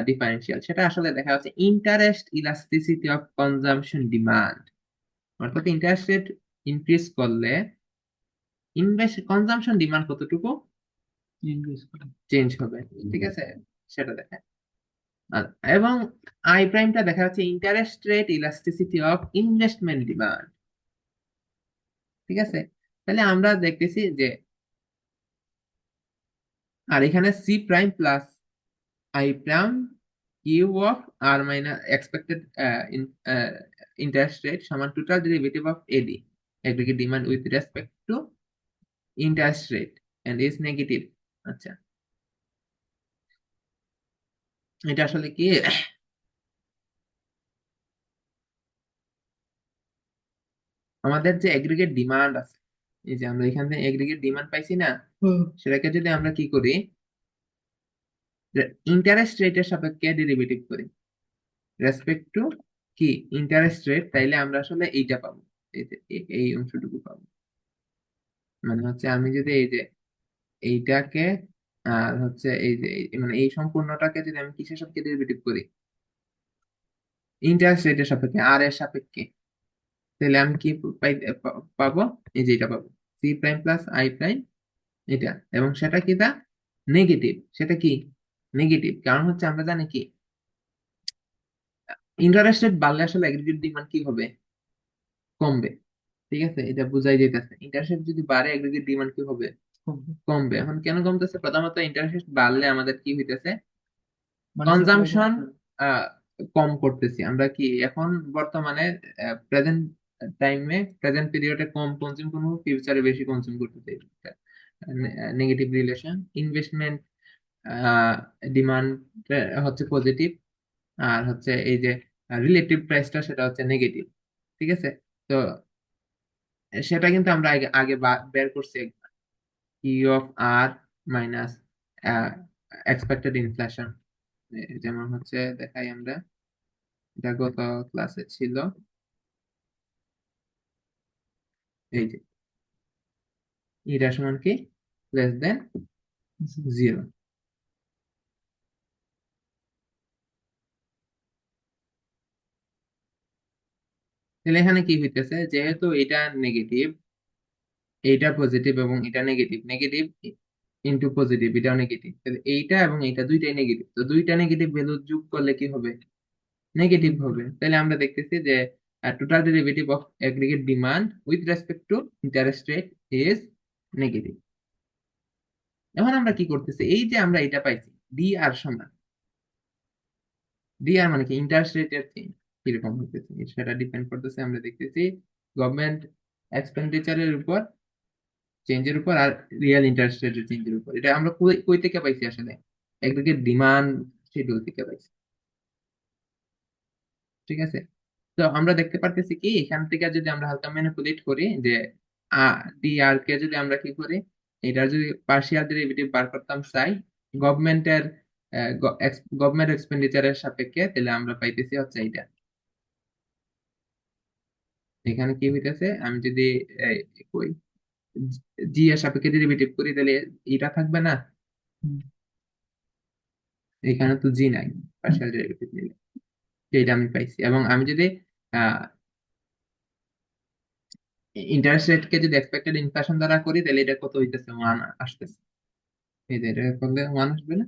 ডিফারেন্সিয়াল, সেটা আসলে দেখা যাচ্ছে interest elasticity of consumption demand. অর্থাৎ ইন্টারেস্ট রেট ইনক্রিজ করলে ইনভেস্ট কনজাম্পশন ডিমান্ড কতটুকু ইনক্রিজ করে। চেঞ্জ হবে। ঠিক আছে, সেটা দেখায়। আর এবং আই প্রাইমটা দেখা যাচ্ছে interest rate elasticity of investment demand. ঠিক আছে, তাহলে আমরা দেখতেছি যে, আর এখানে C prime plus I prime Q of R minus expected interest rate সমান total derivative of AD, aggregate demand with respect to interest rate and is negative. আচ্ছা, এটা আসলে কি, আমাদের যে এগ্রিগেট ডিমান্ড আছে, এই যে আমরা এখান থেকে এগ্রিগেট ডিমান্ড পাইছি না, হুম। সেটাকে যদি আমরা কি করি, ইন্টারেস্ট রেটের সাপেক্ষে ডেরিভেটিভ করি রেসপেক্ট টু কি ইন্টারেস্ট রেট, তাইলে আমরা আসলে এইটা পাবো, এই যে এই অংশটুকু পাবো। মানে হচ্ছে আমি যদি এই যে এইটাকে আর হচ্ছে এই যে মানে এই সম্পূর্ণটাকে যদি আমি কিসের সাপেক্ষে ডেরিভেটিভ করি, ইন্টারেস্ট রেটের সাপেক্ষে আর এর সাপেক্ষে, তাহলে আমি কি পাবো, এই যে এটা পাবো, C prime plus I prime এটা, এবং সেটা কি তা নেগেটিভ, সেটা কি নেগেটিভ, কারণ হচ্ছে আমরা জানি কি ইন্টারেস্ট রেট বাড়লে আসলে এগ্রিগেট ডিমান্ড কি হবে, কমবে। ঠিক আছে, এটা বোঝাই যাইতেছে ইন্টারেস্ট রেট যদি বাড়ে এগ্রিগেট ডিমান্ড কি হবে, কমবে। এখন কেন কমতেছে, প্রথমত ইন্টারেস্ট রেট বাড়লে আমাদের কি হইতেছে, মানে সাপ্লাই কনজাম্পশন কম করতেছি আমরা, কি এখন বর্তমানে প্রেজেন্ট টাইমে প্রেজেন্ট পিরিয়ডে কম কনজিউম করবো, ফিউচারে বেশি কনজিউম করতে চাই। নেগেটিভ রিলেশন, ইনভেস্টমেন্ট ডিমান্ড হচ্ছে পজিটিভ, আর হচ্ছে এই যে রিলেটিভ প্রাইসটা সেটা হচ্ছে নেগেটিভ। ঠিক আছে, তো সেটা কিন্তু আমরা আগে আগে বের করছি, Q of R minus expected inflation. যেমন হচ্ছে দেখাই আমরা, এটা গত ক্লাসে ছিল, এই যে এটা সমান কি লেস দেন জিরো। তাহলে এখানে কি হইতেছে, যেহেতু এটা নেগেটিভ, এইটা পজিটিভ এবং এটা নেগেটিভ, নেগেটিভ ইন্টু পজিটিভ, এটাও নেগেটিভ, তাহলে এইটা এবং এইটা দুইটাই নেগেটিভ, তো দুইটা নেগেটিভ ভ্যালু যোগ করলে কি হবে, নেগেটিভ হবে। তাহলে আমরা দেখতেছি যে total derivative of aggregate demand with respect to interest rate is negative. এখন আমরা কি করতেছি, এই যে আমরা এটা পাইছি ডি আর সমান, ডি আর মানে কি ইন্টারেস্ট রেটের চেঞ্জ কিরকম হইতেছে সেটা ডিপেন্ড করতেছে, আমরা দেখতেছি গভর্নমেন্ট এক্সপেন্ডিচারের উপর চেঞ্জের উপর আর রিয়েল ইন্টারেস্ট রেটের চেঞ্জের উপর। এটা আমরা কই কই থেকে পাইছি আসলে, একদিকে ডিমান্ড শিডিউল থেকে পাইছি। ঠিক আছে, তো আমরা দেখতে পারতেছি কি এখান থেকে যদি আমরা হালকা ম্যানিপুলেট করি যে ডি আর কে যদি আমরা কি করি, এটার যদি পার্শিয়াল ডেরিভেটিভ বার করতাম চাই গভর্নমেন্টের গভর্নমেন্ট এক্সপেন্ডিচারের সাপেক্ষে, তাহলে আমরা পাইতেছি হচ্ছে এটা। এখানে কি হইতেছে, আমি যদি কই জি এর সাপেক্ষে ডেরিভেটিভ করি তাহলে এটা থাকবে না, এখানে তো জি নাই পার্শিয়াল ডেরিভেটিভ নিলে, যেটা আমি পাইছি। এবং আমি যদি ইন্টারেস্ট রেট কে যদি এক্সপেক্টেড ইনফ্লেশন দ্বারা করি তাহলে এটা কত হইতেছে, ওয়ান আসতেছে। এই যে এটা করলে ওয়ান আসবে না,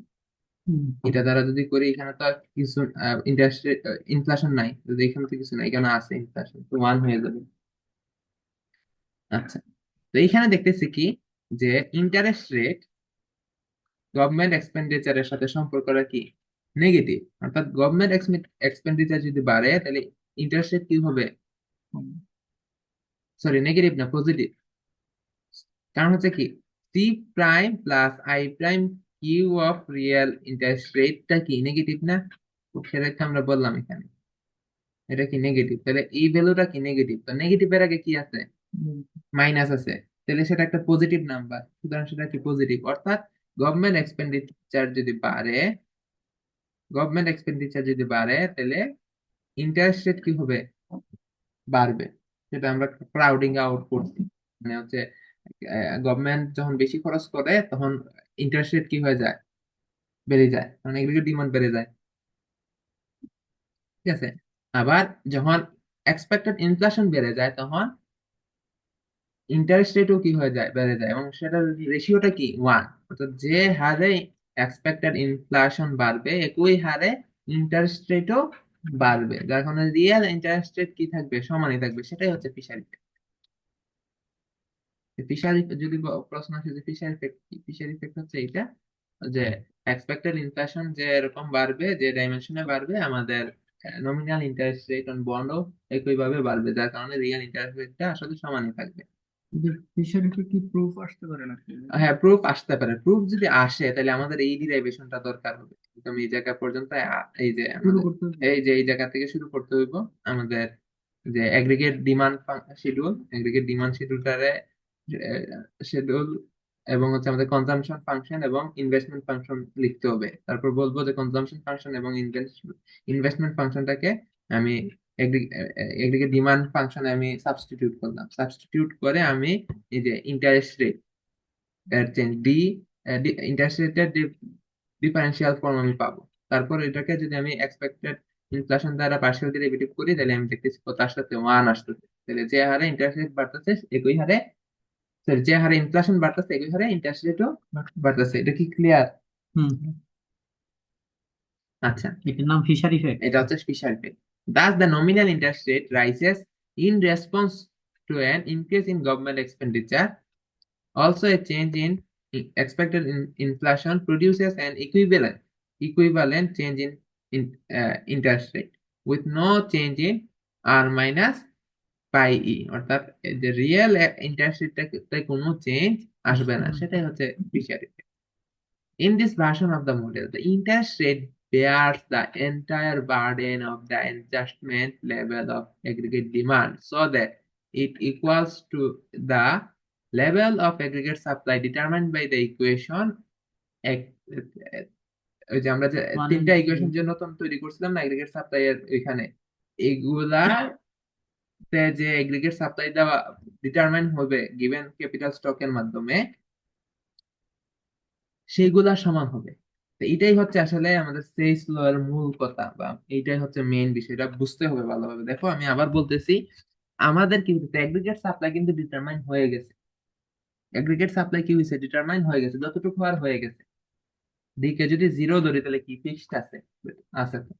এটা দ্বারা যদি করি এখানে তো আর কিছু ইন্টারেস্ট রেট ইনফ্লেশন নাই, যদি এখানে তো কিছু নাই, এখানে আছে ইনফ্লেশন, তো ওয়ান হয়ে যাবে। আচ্ছা, তো এইখানে দেখতেছি কি যে ইন্টারেস্ট রেট গভর্নমেন্ট এক্সপেন্ডিচারের সাথে সম্পর্কটা কি নেগেটিভ, অর্থাৎ গভর্নমেন্ট এক্সপেন্ডিচার যদি বাড়ে তাহলে ইন্টারেস্ট রেট কি হবে, সরি নেগেটিভ না পজিটিভ। কারণ হচ্ছে কি C prime plus I prime Q of real interest রেটটা কি নেগেটিভ না, সেটাকে আমরা বললাম এখানে এটা কি নেগেটিভ, তাহলে এই ভ্যালুটা কি নেগেটিভ, তো নেগেটিভের আগে কি আছে, মাইনাস আছে, তাহলে সেটা একটা পজিটিভ নাম্বার, সুতরাং সেটা কি পজিটিভ। অর্থাৎ গভর্নমেন্ট এক্সপেন্ডিচার যদি বাড়ে, গভর্নমেন্ট এক্সপেন্ডিচার যদি বাড়ে তাহলে ইন্টারেস্ট রেট কি হবে, বাড়বে। সেটা আমরা ক্রাউডিং আউট করছি, মানে হচ্ছে গভর্নমেন্ট যখন বেশি খরচ করে তখন ইন্টারেস্ট রেট কি হয়ে যায়, বেড়ে যায়, কারণ এগুলোকে ডিমান্ড বেড়ে যায়। ঠিক আছে, আবার যখন এক্সপেক্টেড ইনফ্লেশন বেড়ে যায় তখন ইন্টারেস্ট রেটও কি হয়ে যায়, বেড়ে যায়, এবং সেটার রেশিওটা কি ওয়ান। অর্থাৎ যে হারে এক্সপেক্টেড ইনফ্লেশন বাড়বে একই হারে ইন্টারেস্ট রেটও বাড়বে, যার কারণে রিয়েল ইন্টারেস্ট রেট কি থাকবে, সমানই থাকবে। সেটাই হচ্ছে ফিশারি। ফিশার যদি প্রশ্ন আসে যে ফিশার ইফেক্ট কি, ফিশার ইফেক্ট হচ্ছে এটা যে এক্সপেক্টেড ইনফ্লেশন যে এরকম বাড়বে, যে ডাইমেনশনে বাড়বে, আমাদের নমিনাল ইন্টারেস্ট রেট অন বন্ডও একইভাবে বাড়বে, যার কারণে রিয়েল ইন্টারেস্ট রেটটা আসলে সমানই থাকবে। ফিশার ইফেক্ট কি প্রুফ আসতে পারে নাকি? হ্যাঁ, প্রুফ আসতে পারে, প্রুফ যদি আসে তাহলে আমাদের এই ডিরাইভেশনটা দরকার হবে, কিন্তু আমি এই জায়গা পর্যন্ত এই যে শুরু আমাদের করতে হবে। এই জায়গা থেকে শুরু করতে হইব। আমাদের যে aggregate demand schedule, aggregate demand শিডিউলটারে শিডিউল এবং হচ্ছে আমাদের কনজাম্পশন ফাংশন এবং ইনভেস্টমেন্ট ফাংশন লিখতে হবে। তারপর বলবো যে কনজাম্পশন ফাংশন এবং ইনভেস্টমেন্ট ফাংশনটাকে আমি এগ্রিগেট ডিমান্ড ফাংশনে আমি সাবস্টিটিউট করলাম, সাবস্টিটিউট করে আমি এই যে ইন্টারেস্ট রেট এর চেঞ্জ ইন্টারেস্ট রেটের ডিফারেন্সিয়াল ফর্ম আমি পাবো। তারপর এটাকে যদি আমি এক্সপেক্টেড ইনফ্লেশন দ্বারা পার্শিয়াল ডেরিভেটিভ করি তাহলে আমি দেখতেছি তার সাথে ওয়ান আসতেছে, তাহলে যে হারে ইন্টারেস্ট রেট বাড়তেছে একই হারে, সরি যে হারে ইনফ্লেশন বাড়তেছে একই হারে ইন্টারেস্ট রেটও বাড়তেছে। এটা কি ক্লিয়ার? হুম। আচ্ছা, এটার নাম ফিশার ইফেক্ট। এটা হচ্ছে Fisher effect. Thus the nominal interest rate rises in response to an increase in government expenditure. Also, a change in expected inflation produces an equivalent change in interest rate with no change in R minus pi e, অর্থাৎ যে real interest রেটটাতে কোনো change আসবে না, সেটাই হচ্ছে Fisher effect. In this version of the model, the interest rate bears the entire burden of the adjustment level of aggregate demand so that it equals to the level of aggregate supply determined by the equation এক- ওই যে আমরা যে মানে তিনটা equation যে নতুন তৈরি করছিলাম না এগ্রিগেট সাপ্লাই এর এখানে, এগুলা যে এগ্রিগেট সাপ্লাই দেওয়া ডিটারমাইন হবে গিভেন ক্যাপিটাল স্টকের মাধ্যমে, সেইগুলা সমান হবে। তো এটাই হচ্ছে আসলে আমাদের সেইস ল এর মূল কথা, বা এইটাই হচ্ছে মেইন বিষয়টা বুঝতে হবে ভালোভাবে। দেখো আমি আবার বলতেছি, আমাদের কি হচ্ছে এগ্রিগেট সাপ্লাই কিন্তু ডিটারমাইন হয়ে গেছে, এগ্রিগেট সাপ্লাই কি হয়েছে, ডিটারমাইন হয়ে গেছে, যতটুকু আর হয়ে গেছে। দিকে যদি জিরো ধরি তাহলে কি ফিক্সড আছে, আছে তো।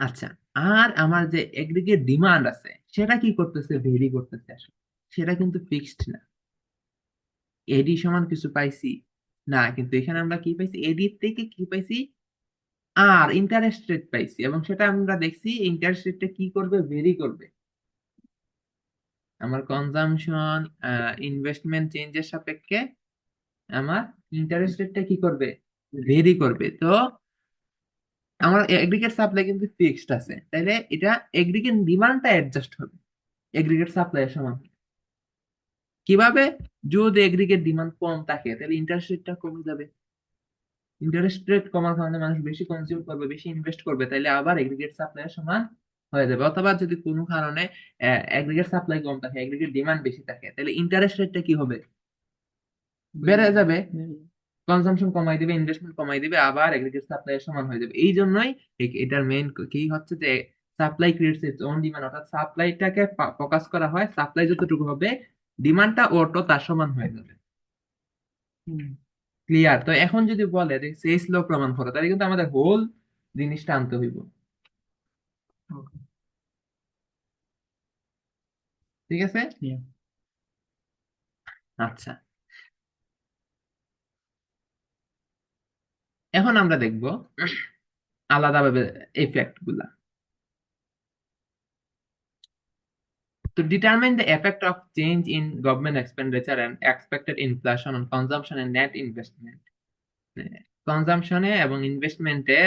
আচ্ছা, আর আমার যে একদিকে ডিমান্ড আছে সেটা কি করতেছে, ভেরি করতেছে আসলে, সেটা কিন্তু ফিক্সড না। এডি সমান কিছু পাইছি না, কিন্তু এখানে আমরা কি পাইছি, এডি থেকে কি পাইছি, আর ইন্টারেস্ট রেট পাইছি, এবং সেটা আমরা দেখছি ইন্টারেস্ট রেটটা কি করবে, ভেরি করবে। আমার কনজাম্পশন ইনভেস্টমেন্ট চেঞ্জের সাপেক্ষে আমার ইন্টারেস্ট রেটটা কি করবে, ভেরি করবে। তো আমার এগ্রিগেট সাপ্লাই কিন্তু ফিক্সড আছে, তাইলে এটা এগ্রিগেট ডিমান্ডটা অ্যাডজাস্ট হবে এগ্রিগেট সাপ্লাইয়ের সমান। কিভাবে? যদি এগ্রিগেট ডিমান্ড কম থাকে তাহলে ইন্টারেস্ট রেটটা কমে যাবে, ইন্টারেস্ট রেট কমার কারণে মানুষ বেশি কনজিউম করবে, বেশি ইনভেস্ট করবে, তাইলে আবার এগ্রিগেট সাপ্লাইয়ের সমান হয়ে যাবে। অথবা যদি কোনো কারণে এগ্রিগেট সাপ্লাই কম থাকে, এগ্রিগেট ডিমান্ড বেশি থাকে, তাহলে ইন্টারেস্ট রেটটা কি হবে, বেড়ে যাবে। কনজাম্পশন কমাই দিবে, ইনভেস্টমেন্ট কমাই দিবে, আবার এগ্রিগেট সাপ্লাই এর সমান হয়ে যাবে। এই জন্যই এটার মেইন কি হচ্ছে যে supply creates its own demand, অর্থাৎ সাপ্লাইটাকে ফোকাস করা হয়, সাপ্লাই যতটুকু হবে ডিমান্ডটা অটো তার সমান হয়ে যাবে। ক্লিয়ার? তো এখন যদি বলে যে সেই ল প্রমাণ করো, তাহলে কিন্তু আমাদের হোল জিনিসটা আনতে হইব। ঠিক আছে? আচ্ছা, এখন আমরা দেখব আলাদাভাবে এফেক্ট গুলা। To determine the effect of change in government expenditure and expected inflation on consumption and net investment, কনজাম্পশনে এবং ইনভেস্টমেন্টে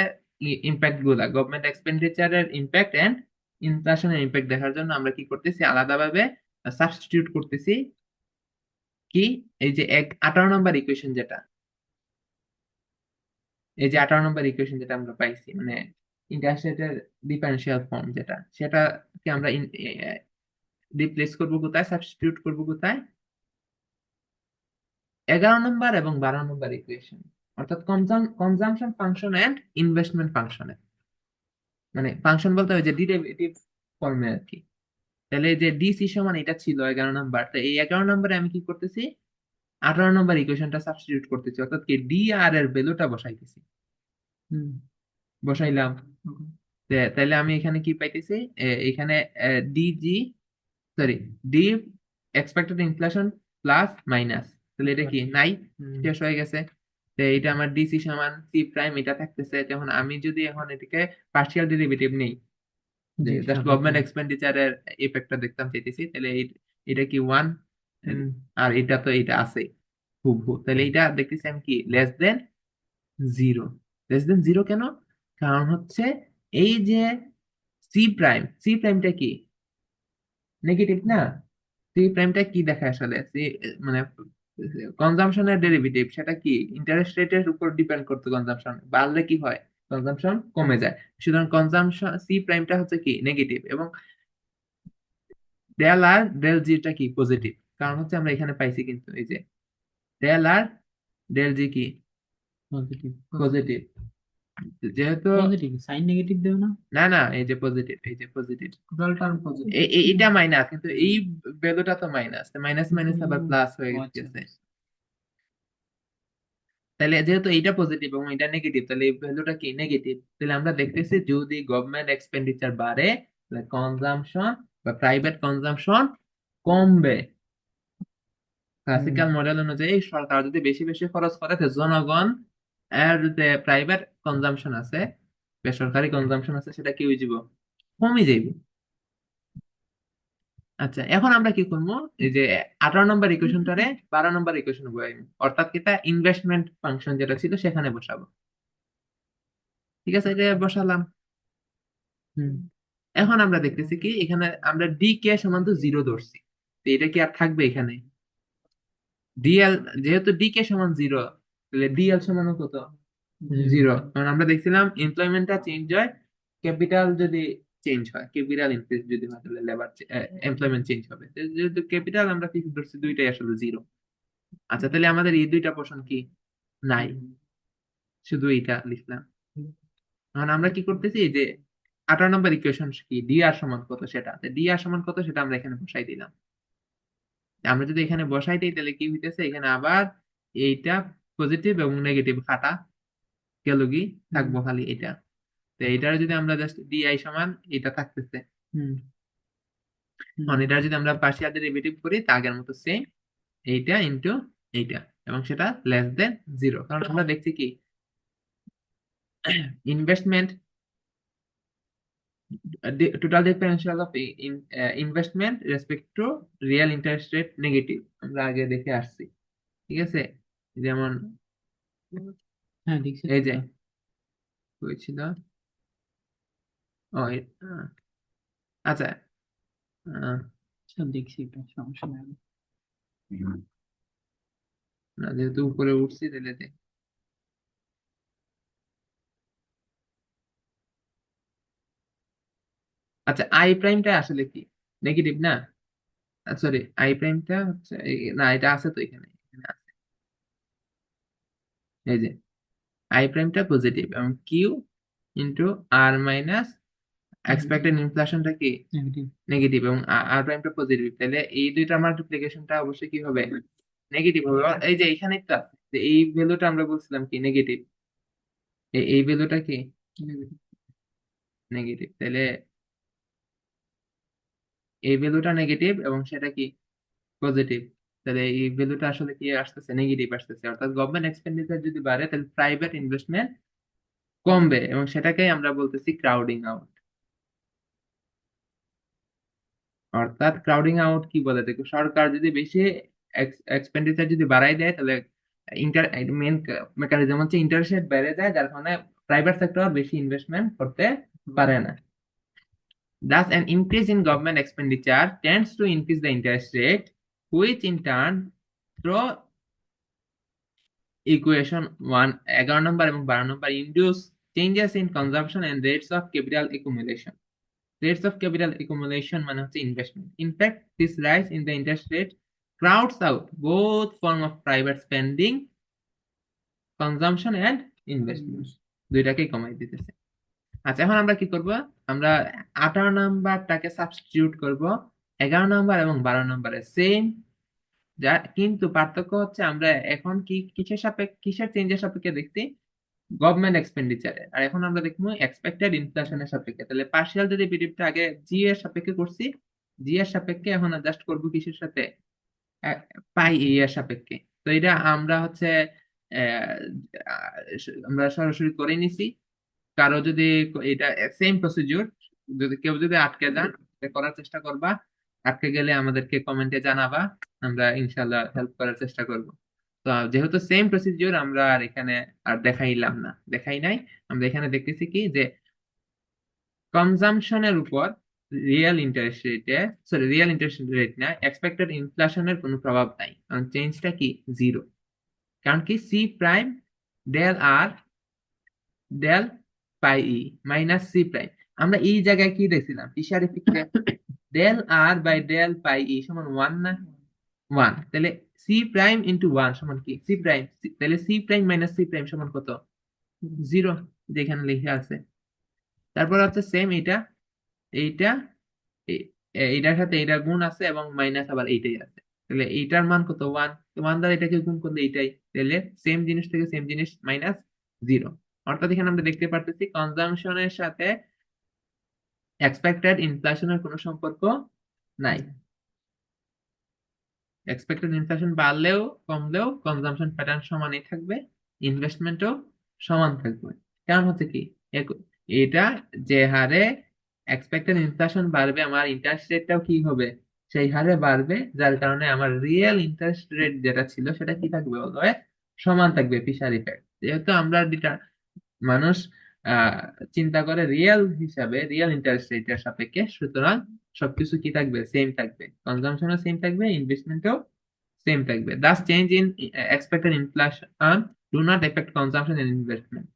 ইম্প্যাক্ট গুলা, গভর্নমেন্ট এক্সপেন্ডিচারের ইম্প্যাক্ট এন্ড ইনফ্লেশনের ইম্প্যাক্ট দেখার জন্য আমরা কি করতেছি, আলাদাভাবে সাবস্টিটিউট করতেছি কি, এই যে 18 নম্বর ইকুয়েশন যেটা, এই যে 18 নম্বর ইকুয়েশন যেটা আমরা পাইছি, মানে ইন্টারেস্ট রেটের ডিফারেন্সিয়াল ফর্ম যেটা, সেটাকে আমরা রিপ্লেস করবো কোথায়, সাবস্টিটিউট করবো কোথায়, 11 নম্বর এবং 12 নম্বর ইকুয়েশন, অর্থাৎ কনজাম্পশন ফাংশন এন্ড ইনভেস্টমেন্ট ফাংশনে, মানে ফাংশন বলতে হয় যে ডেরিভেটিভ ফর্মে আর কি। তাহলে এই যে ডিসি সমান এটা ছিল 11 নম্বর, তো এই 11 নম্বরে আমি কি করতেছি, 18 নম্বর ইকুয়েশনটা সাবস্টিটিউট করতেছি, অর্থাৎ কি ডি আর এর ভ্যালুটা বসাইতেছি, বসাইলাম। তাইলে আমি এখানে কি পাইতেছি, এখানে DG, sorry, D expected inflation plus minus, তাহলে এটা কি নাই, শেষ হয়ে গেছে। তো এটা আমার ডিসি সমান সি প্রাইম এটা থাকতেছে। যেমন আমি যদি এখন এটাকে পার্শিয়াল ডেরিভেটিভ নেই, জাস্ট গভর্নমেন্ট এক্সপেন্ডিচারের ইফেক্টটা দেখতাম চাইতেছি, তাহলে এটা কি ওয়ান, আর এটা তো এটা আছে হুবহু, তাহলে এটা দেখতেছি আমি কি less than zero. Less than zero কেন? কারণ হচ্ছে এই যে সি প্রাইমটা কি নেগেটিভ না, সি প্রাইমটা কি দেখায় আসলে, মানে কনজাম্পশনের ডেরিভেটিভ, সেটা কি ইন্টারেস্ট রেটের উপর ডিপেন্ড করতো, কনজাম্পশন বাড়লে কি হয়, কনজাম্পশন কমে যায়। সুতরাং কনজাম্পশন সি প্রাইমটা হচ্ছে কি নেগেটিভ, এবং ডেল আর ডেল জিটা কি পজিটিভ, কারণ হচ্ছে আমরা এখানে পাইছি কিন্তু এই যে ডেল আর ডেল জি কি পজিটিভ, যেহেতু পজিটিভ সাইন নেগেটিভ দেব না, না না, এই যে পজিটিভ, এই যে পজিটিভ, টোটাল টার্ম পজিটিভ। এটা মাইনাস, কিন্তু এই ভ্যালুটা তো মাইনাস, মাইনাস মাইনাস আবার প্লাস হয়ে আচ্ছা গেছে। তাহলে যেহেতু এইটা পজিটিভ এবং এটা নেগেটিভ, তাহলে এই ভ্যালুটা কি নেগেটিভ, তাহলে আমরা দেখতেছি যদি গভর্নমেন্ট এক্সপেন্ডিচার বাড়ে তাহলে কনজাম্পশন বা প্রাইভেট কনজাম্পশন কমবে। ক্লাসিক্যাল মডেল অনুযায়ী সরকার যদি বেশি বেশি খরচ করে তো জনগণ এর যে প্রাইভেট কনজাম্পশন আছে, বেসরকারি কনজাম্পশন আছে, সেটা কি হয়ে যাব, কমে যাইব। আচ্ছা, এখন আমরা কি করবো, এই যে 18 নম্বর ইকুয়েশনটারে 12 নম্বর ইকুয়েশন বসাইবো, অর্থাৎ কি তা ইনভেস্টমেন্ট ফাংশন যেটা ছিল সেখানে বসাবো। ঠিক আছে, এটা বসালাম। এখন আমরা দেখতেছি কি এখানে আমরা ডি কে সমান তো জিরো ধরছি, তো এটা কি আর থাকবে এখানে, ডিএল, যেহেতু ডি কে সমান জিরো, তাহলে ডিএল সমান কত, জিরো। কারণ আমরা দেখছিলাম এমপ্লয়মেন্টটা চেঞ্জ হয়, ক্যাপিটাল যদি চেঞ্জ হয়, ক্যাপিটাল ইনক্রিজ যদি হয়, তাহলে লেবার এমপ্লয়মেন্ট চেঞ্জ হবে। তো যেহেতু ক্যাপিটাল আমরা ফিক্স ধরছি, দুইটাই আসলে জিরো। আচ্ছা, তাহলে আমাদের এই দুইটা পোর্শন কি নাই, শুধু এইটা লিখলাম। এখন আমরা কি করতেছি, এই যে 18 নম্বর ইকুয়েশন কি ডি আর সমান কত, সেটা ডি আর সমান কত সেটা আমরা এখানে বসাই দিলাম। আমরা যদি এখানে বসাই দিই তাহলে কি হইতেছে, এখানে আবার এইটা পজিটিভ এবং নেগেটিভ কাটা গেল, কি থাকবো খালি এটা। তো এইটার যদি আমরা জাস্ট ডিআই সমান এটা থাকতেছে, হুম হুম। মানে এটা যদি আমরা পার্শিয়াল ডেরিভেটিভ করি তা আগের মতো সেম, এইটা ইনটু এইটা, এবং সেটা লেস দেন জিরো, কারণ আমরা দেখছি কি investment, total differential of investment respect to real interest rate negative আমরা আগে দেখে আসছি, ঠিক আছে? যেমন হ্যাঁ দেখছি তো এই যে এটা। হয়েছিল, ও আচ্ছা, আহ, আচ্ছা দেখছি এটা, সমস্যা নেই। না যেহেতু উপরে উঠছি তাহলে আচ্ছা আই প্রাইমটা আসলে কি নেগেটিভ না, সরি আই প্রাইমটা হচ্ছে না এটা আছে তো এখানে, এখানে আছে, এই যে আই প্রাইমটা পজিটিভ এবং কিউ ইন্টু আর মাইনাস এক্সপেক্টেড ইনফ্লেশনটা কি নেগেটিভ। নেগেটিভ, এবং আর প্রাইমটা পজিটিভ, তাহলে এই দুইটা মাল্টিপ্লিকেশনটা অবশ্যই কি হবে, নেগেটিভ হবে। আর এই যে এখানে তো আছে যে এই ভ্যালুটা আমরা বলছিলাম কি নেগেটিভ, এই ভ্যালুটা কি নেগেটিভ, তাহলে এই ভ্যালুটা নেগেটিভ এবং সেটা কি পজিটিভ, তাহলে এই ভ্যালুটা আসলে কি আসতেছে, নেগেটিভ আসতেছে। অর্থাৎ গভর্নমেন্ট এক্সপেন্ডিচার যদি বাড়ে তাহলে প্রাইভেট ইনভেস্টমেন্ট কমবে, এবং সেটাকে আমরা বলতেছি ক্রাউডিং আউট। অর্থাৎ ক্রাউডিং আউট কি বলে, দেখো সরকার যদি বেশি এক্সপেন্ডিচার যদি বাড়াই দেয় তাহলে ইন্টার মেন মেকানিজম হচ্ছে ইন্টারেস্ট রেট বেড়ে যায়, যার কারণে প্রাইভেট সেক্টর বেশি ইনভেস্টমেন্ট করতে পারে না। Thus, an increase in government expenditure tends to increase the interest rate, which in turn, through equation 1, 11 number এবং 12 number, induce changes in consumption and rates of capital accumulation. Rates of capital accumulation মানে হচ্ছে investment. In fact, this rise in the interest rate crowds out both form of private spending, consumption and investment. দুইটাকেই কমাই দিতেছে। আচ্ছা এখন আমরা কি করব, আমরা 18 নাম্বারটাকে সাবস্টিটিউট করব 11 নাম্বার এবং 12 নাম্বারে সেম, যা কিন্তু পার্থক্য হচ্ছে আমরা এখন কি কিসের সাপেক্ষে কিসের চেঞ্জের সাপেক্ষে দেখছি, গভর্নমেন্ট এক্সপেন্ডিচারে, আর এখন আমরা দেখবো এক্সপেক্টেড ইনফ্লেশনের সাপেক্ষে। তাহলে পার্শিয়াল ডেরিভেটিভটা আগে জি এর সাপেক্ষে করছি, জি এর সাপেক্ষে এখন অ্যাডজাস্ট করব কিসের সাথে, পাই ই এর সাপেক্ষে। তো এটা আমরা হচ্ছে আহ, আমরা সরাসরি করে নিছি। কারো যদি এটা সেম প্রসিডিউর, যদি কেউ যদি আটকে যান এটা করার চেষ্টা করবা, আটকে গেলে আমাদেরকে কমেন্টে জানাবা, আমরা ইনশাল্লাহ হেল্প করার চেষ্টা করব। তো যেহেতু সেম প্রসিডিউর আমরা আর এখানে আর দেখাইলাম না, দেখাই নাই, আমরা এখানে দেখতেছি কি যে কনজাম্পশনের উপর রিয়েল ইন্টারেস্ট রেটে, সরি রিয়েল ইন্টারেস্ট রেট না, এক্সপেক্টেড ইনফ্লেশনের কোনো প্রভাব নাই, কারণ চেঞ্জটা কি জিরো। কারণ কি C prime del R del pi E minus C prime, আমরা এই জায়গায় কি দেখছিলাম ফিশার ইফেক্টে, del R by del pi E সমান ওয়ান না, ওয়ান, তাহলে সি প্রাইম ইন্টু ওয়ান সমান কি সি প্রাইম, তাহলে C prime minus C prime সমান কত, জিরো, যেখানে লিখে আছে। তারপর হচ্ছে সেম এইটা, এইটা এইটার সাথে এইটা গুণ আছে এবং মাইনাস আবার এইটাই আছে, তাহলে এইটার মান কত ওয়ান, ওয়ান দ্বারা এটাকে গুণ করলে এইটাই, তাহলে সেম জিনিস থেকে সেম জিনিস মাইনাস জিরো। অর্থাৎ এখানে আমরা দেখতে পারতেছি কনজাম্পশনের সাথে এক্সপেক্টেড ইনফ্লেশনের কোনো সম্পর্ক নাই। এক্সপেক্টেড ইনফ্লেশন বাড়লেও কমলেও কনজাম্পশন প্যাটার্ন সমানই থাকবে, ইনভেস্টমেন্টও সমান থাকবে। কারণ হচ্ছে কি এটা যে হারে এক্সপেক্টেড ইনফ্লেশন বাড়বে আমার ইন্টারেস্ট রেটটাও কি হবে সেই হারে বাড়বে, যার কারণে আমার রিয়েল ইন্টারেস্ট রেট যেটা ছিল সেটা কি থাকবে অলওয়েজ সমান থাকবে, ফিশার ইফেক্ট। যেহেতু আমরা মানুষ আহ চিন্তা করে রিয়েল হিসাবে, রিয়েল ইন্টারেস্ট রেটের সাপেক্ষে, সুতরাং সবকিছু কি থাকবে সেম থাকবে, কনজাম্পশনও সেম থাকবে, ইনভেস্টমেন্টও সেম থাকবে। Thus change in expected inflation do not affect consumption and investment.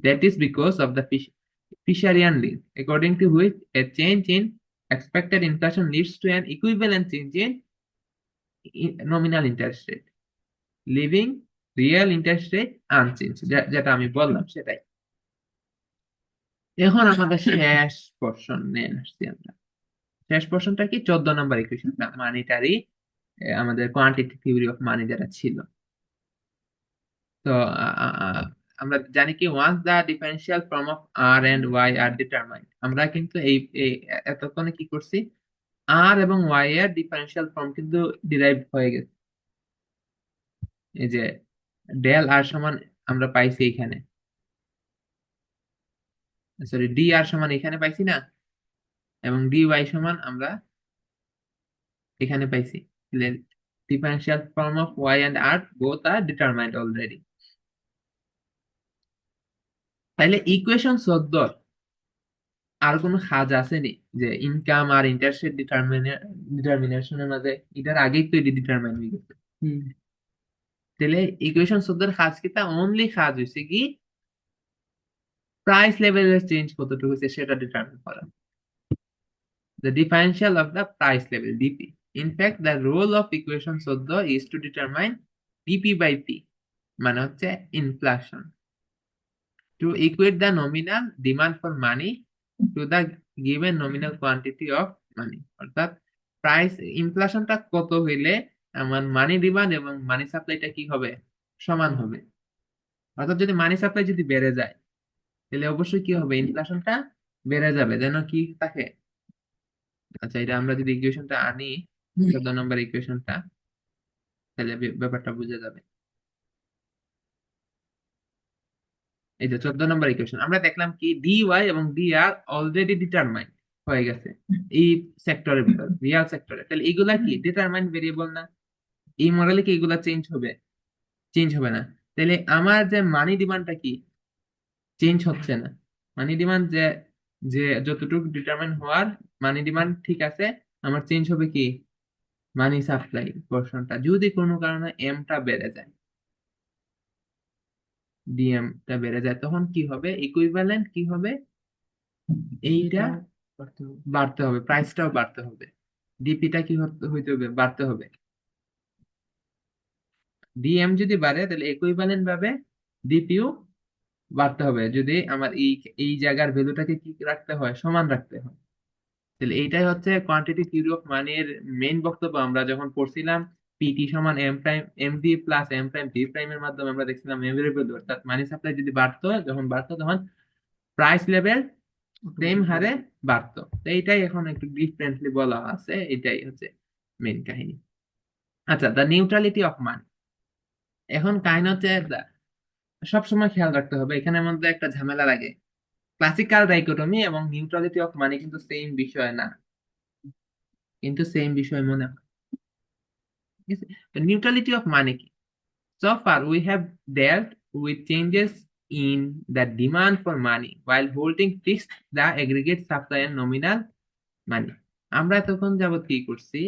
That is because of the Fisherian link, according to which a change in expected inflation leads to an equivalent change in nominal interest rate, leaving real interest rate unchanged, যেটা আমি বললাম সেটাই। এখন আমাদের শেষ portion নিয়ে আসছি আমরা। শেষ পোর্শনটা কি 14 নম্বর ইকুয়েশনটা, মানিটারি, আমাদের কোয়ান্টিটি থিওরি অফ মানি যেটা ছিল। তো আমরা জানি কি once the differential form of r and Y are determined, আমরা কিন্তু এই এতক্ষণে কি করছি, আর এবং ওয়াই এর ডিফারেন্সিয়াল ফর্ম কিন্তু ডিরাইভ হয়ে গেছে। এই যে ডেল আর সমান আমরা পাইছি এখানে, সরি ডি আর সমান এখানে পাইছি না, এবং ডি ওয়াই সমান আমরা এখানে পাইছি। Differential form of Y and r both are determined already. তাইলে ইকুয়েশন 14 আর কোনো কাজ আসেনি, যে ইনকাম আর ইন্টারেস্টের ডিটারমিনেশনের মাঝে এটার আগেই তো এটি ডিটারমাইন হয়ে গেছে। হুম। তাহলে ইকুয়েশন 14 কাজ কি, তা অনলি কাজ হয়েছে কি প্রাইস লেভেলের চেঞ্জ কতটুকু হয়েছে সেটা ডিটারমিন করা, the differential of the price level dp. In fact, the role of equation 14 is to determine dp by p, মানে হচ্ছে inflation, to equate the nominal demand for money to the given nominal quantity of money। অর্থাৎ price ইনফ্লেশনটা কত হইলে আমার মানি demand এবং মানি সাপ্লাইটা কি হবে, সমান হবে। অর্থাৎ যদি মানি সাপ্লাই যদি বেড়ে যায় তাহলে অবশ্যই কি হবে, ইনফ্লেশনটা বেড়ে যাবে, যেন কি থাকে। আচ্ছা, এটা আমরা যদি ইকুয়েশনটা আনি, 14 নম্বর ইকুয়েশনটা, তাহলে ব্যাপারটা বুঝে যাবে। এই যে 14 নম্বর ইকুয়েশন, আমরা দেখলাম কি ডি ওয়াই এবং ডি আর অলরেডি ডিটারমাইন্ড হয়ে গেছে এই সেক্টরের ভিতর, রিয়াল সেক্টরে। তাহলে এগুলা কি ডিটারমাইন্ড ভেরিয়েবল না? এই মডেলে কি এগুলা চেঞ্জ হবে? চেঞ্জ হবে না। তাহলে আমার যে মানি ডিমান্ডটা কি চেঞ্জ হচ্ছে না। মানি ডিমান্ড যে যে যতটুকু ডিটারমাইন হওয়ার মানি ডিমান্ড ঠিক আছে, আমার চেঞ্জ হবে কি মানি সাপ্লাই পোর্শনটা। যদি কোনো কারণে এমটা বেড়ে যায়, ডিএমটা বেড়ে যায়, তখন কি হবে, ইকুইভ্যালেন্ট কি হবে, এইটা বাড়তে হবে, প্রাইসটাও বাড়তে হবে, ডিপিটা কি হইতে হবে, বাড়তে হবে। ডিএম যদি বাড়ে তাহলে ইকুইভ্যালেন্ট ভাবে ডিপিও বাড়তে হবে, যদি আমার এই এই জায়গার ভ্যালুটাকে কি রাখতে হয়, সমান রাখতে হয়। তাহলে এইটাই হচ্ছে কোয়ান্টিটি থিওরি অফ মানির মেইন বক্তব্য। আমরা যখন পড়ছিলাম পিটি সমান M prime M V plus M prime V প্রাইমের মাধ্যমে আমরা দেখছিলাম এভেলেবল, অর্থাৎ মানি সাপ্লাই যদি বাড়তো, যখন বাড়তো তখন প্রাইস লেভেল সেম হারে বাড়তো। তো এইটাই এখন একটু ডিফারেন্টলি বলা আছে, এটাই হচ্ছে মেইন কাহিনী। আচ্ছা, দ্য নিউট্রালিটি অফ মানি। এখন কাহিনী হচ্ছে সবসময় খেয়াল রাখতে হবে, এখানের মধ্যে একটা ঝামেলা লাগে, ক্লাসিক্যাল ডাইকোটমি এবং নিউট্রালিটি অফ মানি কিন্তু সেম বিষয় না, কিন্তু সেম বিষয় মনে হয়। ঠিক আছে, নিউট্রালিটি অফ মানি কি? So far we have dealt with changes in the demand for money while holding fixed the aggregate supply and nominal money। আমরা তখন যাবত কি করছি,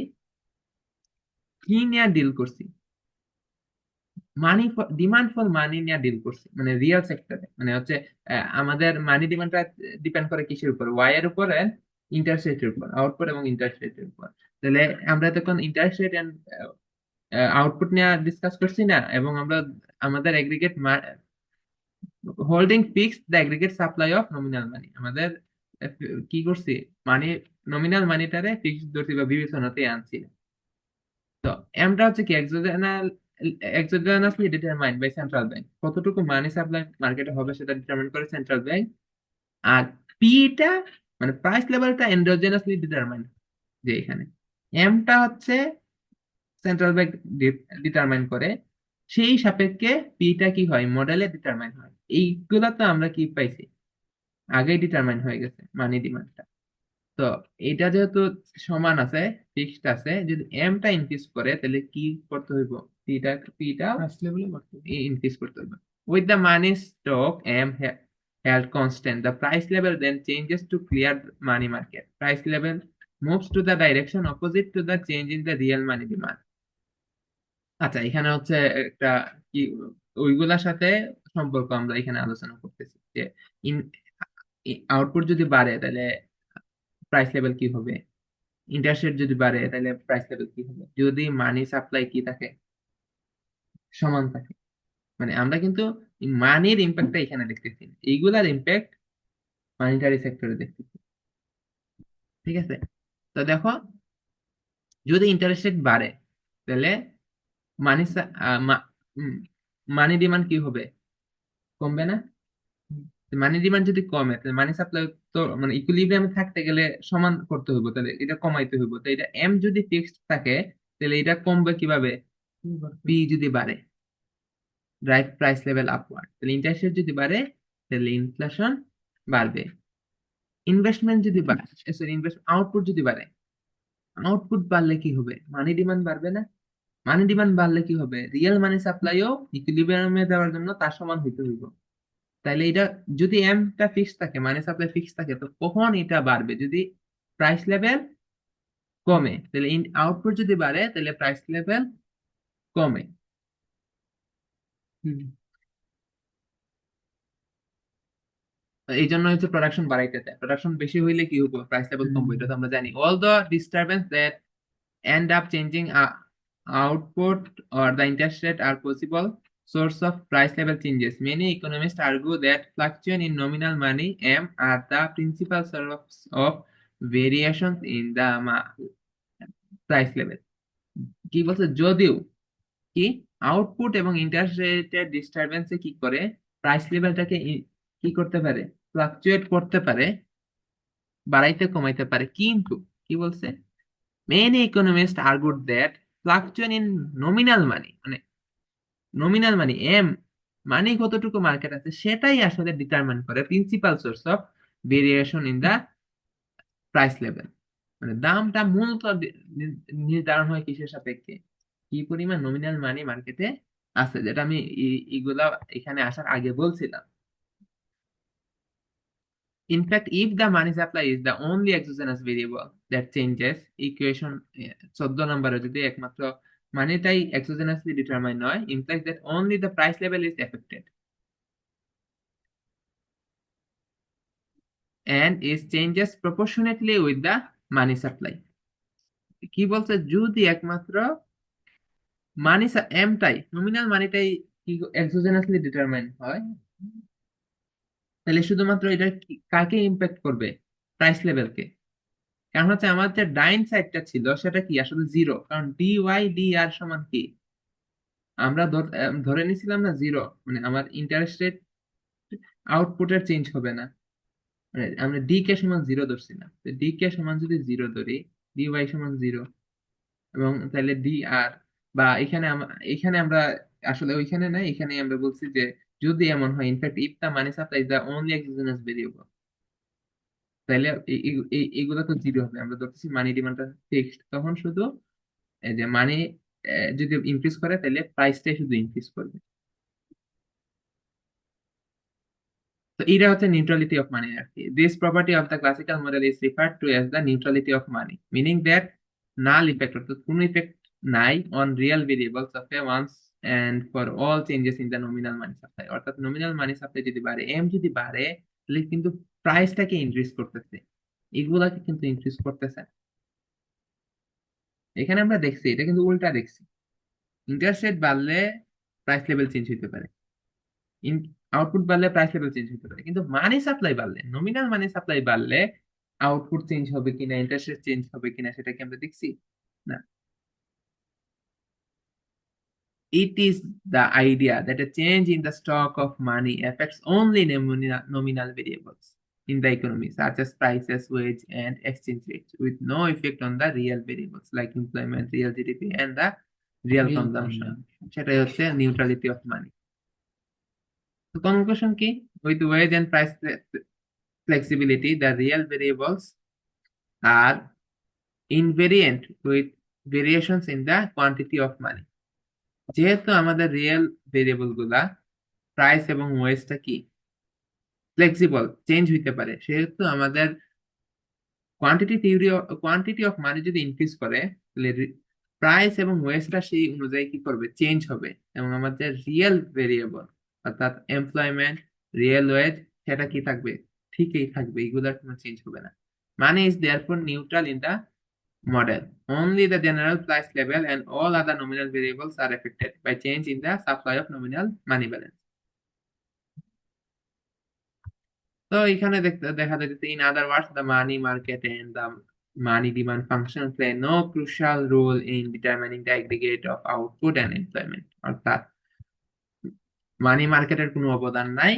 কি নিয়ে ডিল করছি, money for demand for money নিয়ে ডিল করছি, মানে রিয়েল সেক্টরে, মানে হচ্ছে আমাদের মানি ডিমান্ডটা ডিপেন্ড করে কিসের উপর, ওয়াই এর উপর এন্ড ইন্টারেস্ট রেটের উপর, আউটপুট এবং ইন্টারেস্ট রেটের উপর। তাহলে আমরা তখন ইন্টারেস্ট রেট এন্ড আউটপুট নিয়ে ডিসকাস করছি না, এবং আমরা আমাদের aggregate holding fixed the aggregate supply of nominal money, আমাদের কি করছি, মানি নমিনাল মানিটারে ফিক্সড ধরছি বা বিবেচনাতে আনছি। তো এমটা হচ্ছে কি exogenously determined by central bank, কতটুকু মানি সাপ্লাই মার্কেটে হবে সেটা ডিটারমাইন করে সেন্ট্রাল ব্যাংক। আর পিটা মানে প্রাইস লেভেলটা এন্ডোজেনাসলি ডিটারমাইন, যে এখানে এমটা হচ্ছে সেন্ট্রাল ব্যাংক ডিটারমাইন করে, সেই সাপেক্ষে পিটা কি হয়, মডেলে ডিটারমাইন হয়। এইগুলা তো আমরা কি পাইছি, আগেই ডিটারমাইন হয়ে গেছে মানি ডিমান্ডটা। তো এটা যেহেতু সমান আছে, ফিক্সড আছে, যদি এমটা ইনক্রিজ করে তাহলে কি করতে হইব, পিটা পিটা লেভেলে ইনক্রিজ করতে হইব। With the money stock M held constant, the price level then changes to clear money market. Price level moves to the direction opposite to the change in the real money demand। আচ্ছা, এখানে হচ্ছে একটা কি ওইগুলার সাথে সম্পর্ক আমরা এখানে আলোচনা করতেছি, যে ইন আউটপুট যদি বাড়ে তাহলে প্রাইস লেভেল কি হবে, ইন্টারেস্ট রেট যদি বাড়ে তাহলে প্রাইস লেভেল কি হবে, যদি মানি সাপ্লাই কি থাকে, সমান থাকে। মানে আমরা কিন্তু মানির ইম্প্যাক্টটা এখানে দেখতেছি না, এইগুলার ইম্প্যাক্ট মানিটারি সেক্টরে দেখতেছি। ঠিক আছে, তো দেখো যদি ইন্টারেস্ট রেট বাড়ে তাহলে মানি মানি ডিমান্ড কি হবে, কমবে না? হুম, মানি ডিমান্ড যদি কমে তাহলে মানি সাপ্লাই তো মানে ইকুইলিব্রিয়ামে থাকতে গেলে সমান করতে হইব, তাহলে এটা কমাইতে হইব। তো এটা এম যদি ফিক্সড থাকে তাহলে এটা কমবে কিভাবে? হুম, বলতো। পি যদি বাড়ে, ড্রাইভ প্রাইস লেভেল আপওয়ার্ড, তাহলে ইন্টারেস্ট রেট যদি বাড়ে তাহলে ইনফ্লেশন বাড়বে। ইনভেস্টমেন্ট যদি বাড়ে, সরি ইনভেস্ট আউটপুট যদি বাড়ে, আউটপুট বাড়লে কি হবে? মানি ডিমান্ড বাড়বে না? মানি ডিমান্ড বাড়লে কি হবে? রিয়েল মানি সাপ্লাইও ইকুইলিব্রিয়ামে দেওয়ার জন্য তার সমান হইতে হইব। তাইলে এটা যদি এমটা ফিক্স থাকে, মানি সাপ্লাই ফিক্স থাকে, তো কখন এটা বাড়বে? যদি প্রাইস লেভেল কমে, তাহলে আউটপুট যদি বাড়ে তাহলে প্রাইস লেভেল কমে। হুম, এই জন্য হচ্ছে প্রোডাকশন বাড়াইতে চায়, প্রোডাকশন বেশি হইলে কি হবে? প্রাইস লেভেল কমবে, হুম, এটা তো আমরা জানি। All the disturbance that end up changing output or the interest rate are possible source of price level changes. Many economists argue that fluctuation in nominal money M are the principal source of variations in the price level. কি বলছে? যদিও কি output এবং interest রেটের ডিস্টারবেন্সে কি করে price লেভেলটাকে কি করতে পারে? ফ্লাকচুয়েট করতে পারে, বাড়াইতে কমাইতে পারে, কিন্তু কি বলছে? Many economists argued that fluctuation in nominal money, মানে নমিনাল মানি এম, মানি কতটুকু মার্কেট আছে সেটাই আসলে ডিটারমাইন করে principal source of variation in the price level. মানে দামটা মূলত নির্ধারণ হয় কিসের সাপেক্ষে? কি পরিমাণ নমিনাল মানি মার্কেটে আছে, যেটা আমি এগুলা এখানে আসার আগে বলছিলাম। In fact, if the money supply is the only exogenous variable that changes equation 14 নম্বরে যদি একমাত্র মানিটাই exogenously determined নয়, implies that only the price level is affected and is changes proportionately with the money supply. কি বলছে? যদি একমাত্র মানি এমটাই, nominal মানিটাই কি exogenously determined হয়, তাহলে শুধুমাত্র এটা কাকে ইম্প্যাক্ট করবে? প্রাইস লেভেলকে। কারণ হচ্ছে আমার যে ডাইন সাইডটা ছিল সেটা কি আসলে জিরো, কারণ ডি ওয়াই ডি আর সমান কি আমরা ধরে নিছিলাম না জিরো, মানে আমার ইন্টারেস্ট রেট আউটপুটের চেঞ্জ হবে না, মানে আমরা ডি কে সমান জিরো ধরছিলাম। ডি কে সমান যদি জিরো ধরি, ডি ওয়াই সমান জিরো, এবং তাহলে ডি আর বা এখানে আমরা আসলে ওইখানে না, এখানে আমরা বলছি যে যদি এমন হয়, in fact if the money supply is the only exogenous variable, তাহলে এইগুলো তো জিরো হবে। আমরা ধরতেছি মানি ডিমান্ডটা ফিক্সড, তখন শুধু এই যে মানি যদি ইনক্রিজ করে তাহলে প্রাইসটাই শুধু ইনক্রিজ করবে। তো এটা হচ্ছে নিউট্রালিটি অফ মানি আর কি। This property of the classical model is referred to as the neutrality of money, meaning that null effect, অর্থাৎ কোনো ইফেক্ট নাই on real variables of a once and for all changes in the nominal money supply. অর্থাৎ nominal money supply যদি বাড়ে, M যদি বাড়ে, তাহলে কিন্তু প্রাইসটাকে ইনক্রিজ করতেছে, এগুলাকে কিন্তু ইনক্রিজ করতেছে না। এখানে আমরা দেখছি এটা কিন্তু উল্টা দেখছি, ইন্টারেস্ট রেট বাড়লে প্রাইস লেভেল চেঞ্জ হতে পারে, আউটপুট বাড়লে প্রাইস লেভেল চেঞ্জ হতে পারে, কিন্তু মানি সাপ্লাই বাড়লে, নমিনাল মানি সাপ্লাই বাড়লে আউটপুট চেঞ্জ হবে কিনা, ইন্টারেস্ট রেট চেঞ্জ হবে কিনা সেটা কি আমরা দেখছি? না। It is the idea that a change in the stock of money affects only nominal variables in the economy, such as prices, wage, and exchange rates, with no effect on the real variables like employment, real GDP, and the real real consumption. Consumption. সেটাই হচ্ছে neutrality of money. তো conclusion কি? With wage and price flexibility, the real variables are invariant with variations in the quantity of money. যেহেতু আমাদের real variable গুলা price এবং ওয়েজটা কি flexible, change হইতে পারে, সেহেতু আমাদের কোয়ান্টিটি অফ মানি যদি ইনক্রিজ করে, তাহলে প্রাইস এবং ওয়েজটা সেই অনুযায়ী কি করবে? চেঞ্জ হবে। এবং আমাদের রিয়েল ভেরিয়েবল অর্থাৎ এমপ্লয়মেন্ট, রিয়েল ওয়েজ, সেটা কি থাকবে? ঠিকই থাকবে, এগুলার কোনো চেঞ্জ হবে না। Money is therefore neutral in the model. Only the general price level and all other nominal variables are affected by change in the supply of nominal money balance. তো এখানে দেখা যাচ্ছে, in other words, the money market and the money demand function play no crucial role in determining the aggregate of output and employment. অর্থাৎ মানি মার্কেটের কোনো অবদান নাই।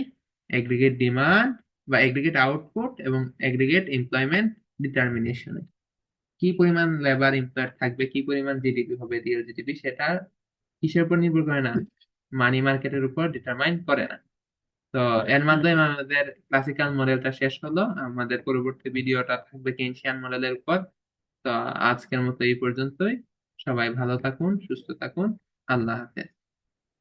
Aggregate demand বা এগ্রিগেট আউটপুট এবং এগ্রিগেট এমপ্লয়মেন্ট ডিটারমিনেশনে কি পরিমাণ লেবার এমপ্লয়েড থাকবে, কি পরিমাণ জিডিপি হবে, রিয়েল জিডিপি, সেটা কিসের উপর নির্ভর করে না, মানি মার্কেটের উপর ডিটারমাইন করে না। তো এর হুম, মাধ্যমে আমাদের ক্লাসিক্যাল মডেলটা শেষ হলো। আমাদের পরবর্তী ভিডিওটা থাকবে কেইনশিয়ান মডেলের উপর। তো আজকের মতো এই পর্যন্তই। সবাই ভালো থাকুন, সুস্থ থাকুন। আল্লাহ হাফেজ।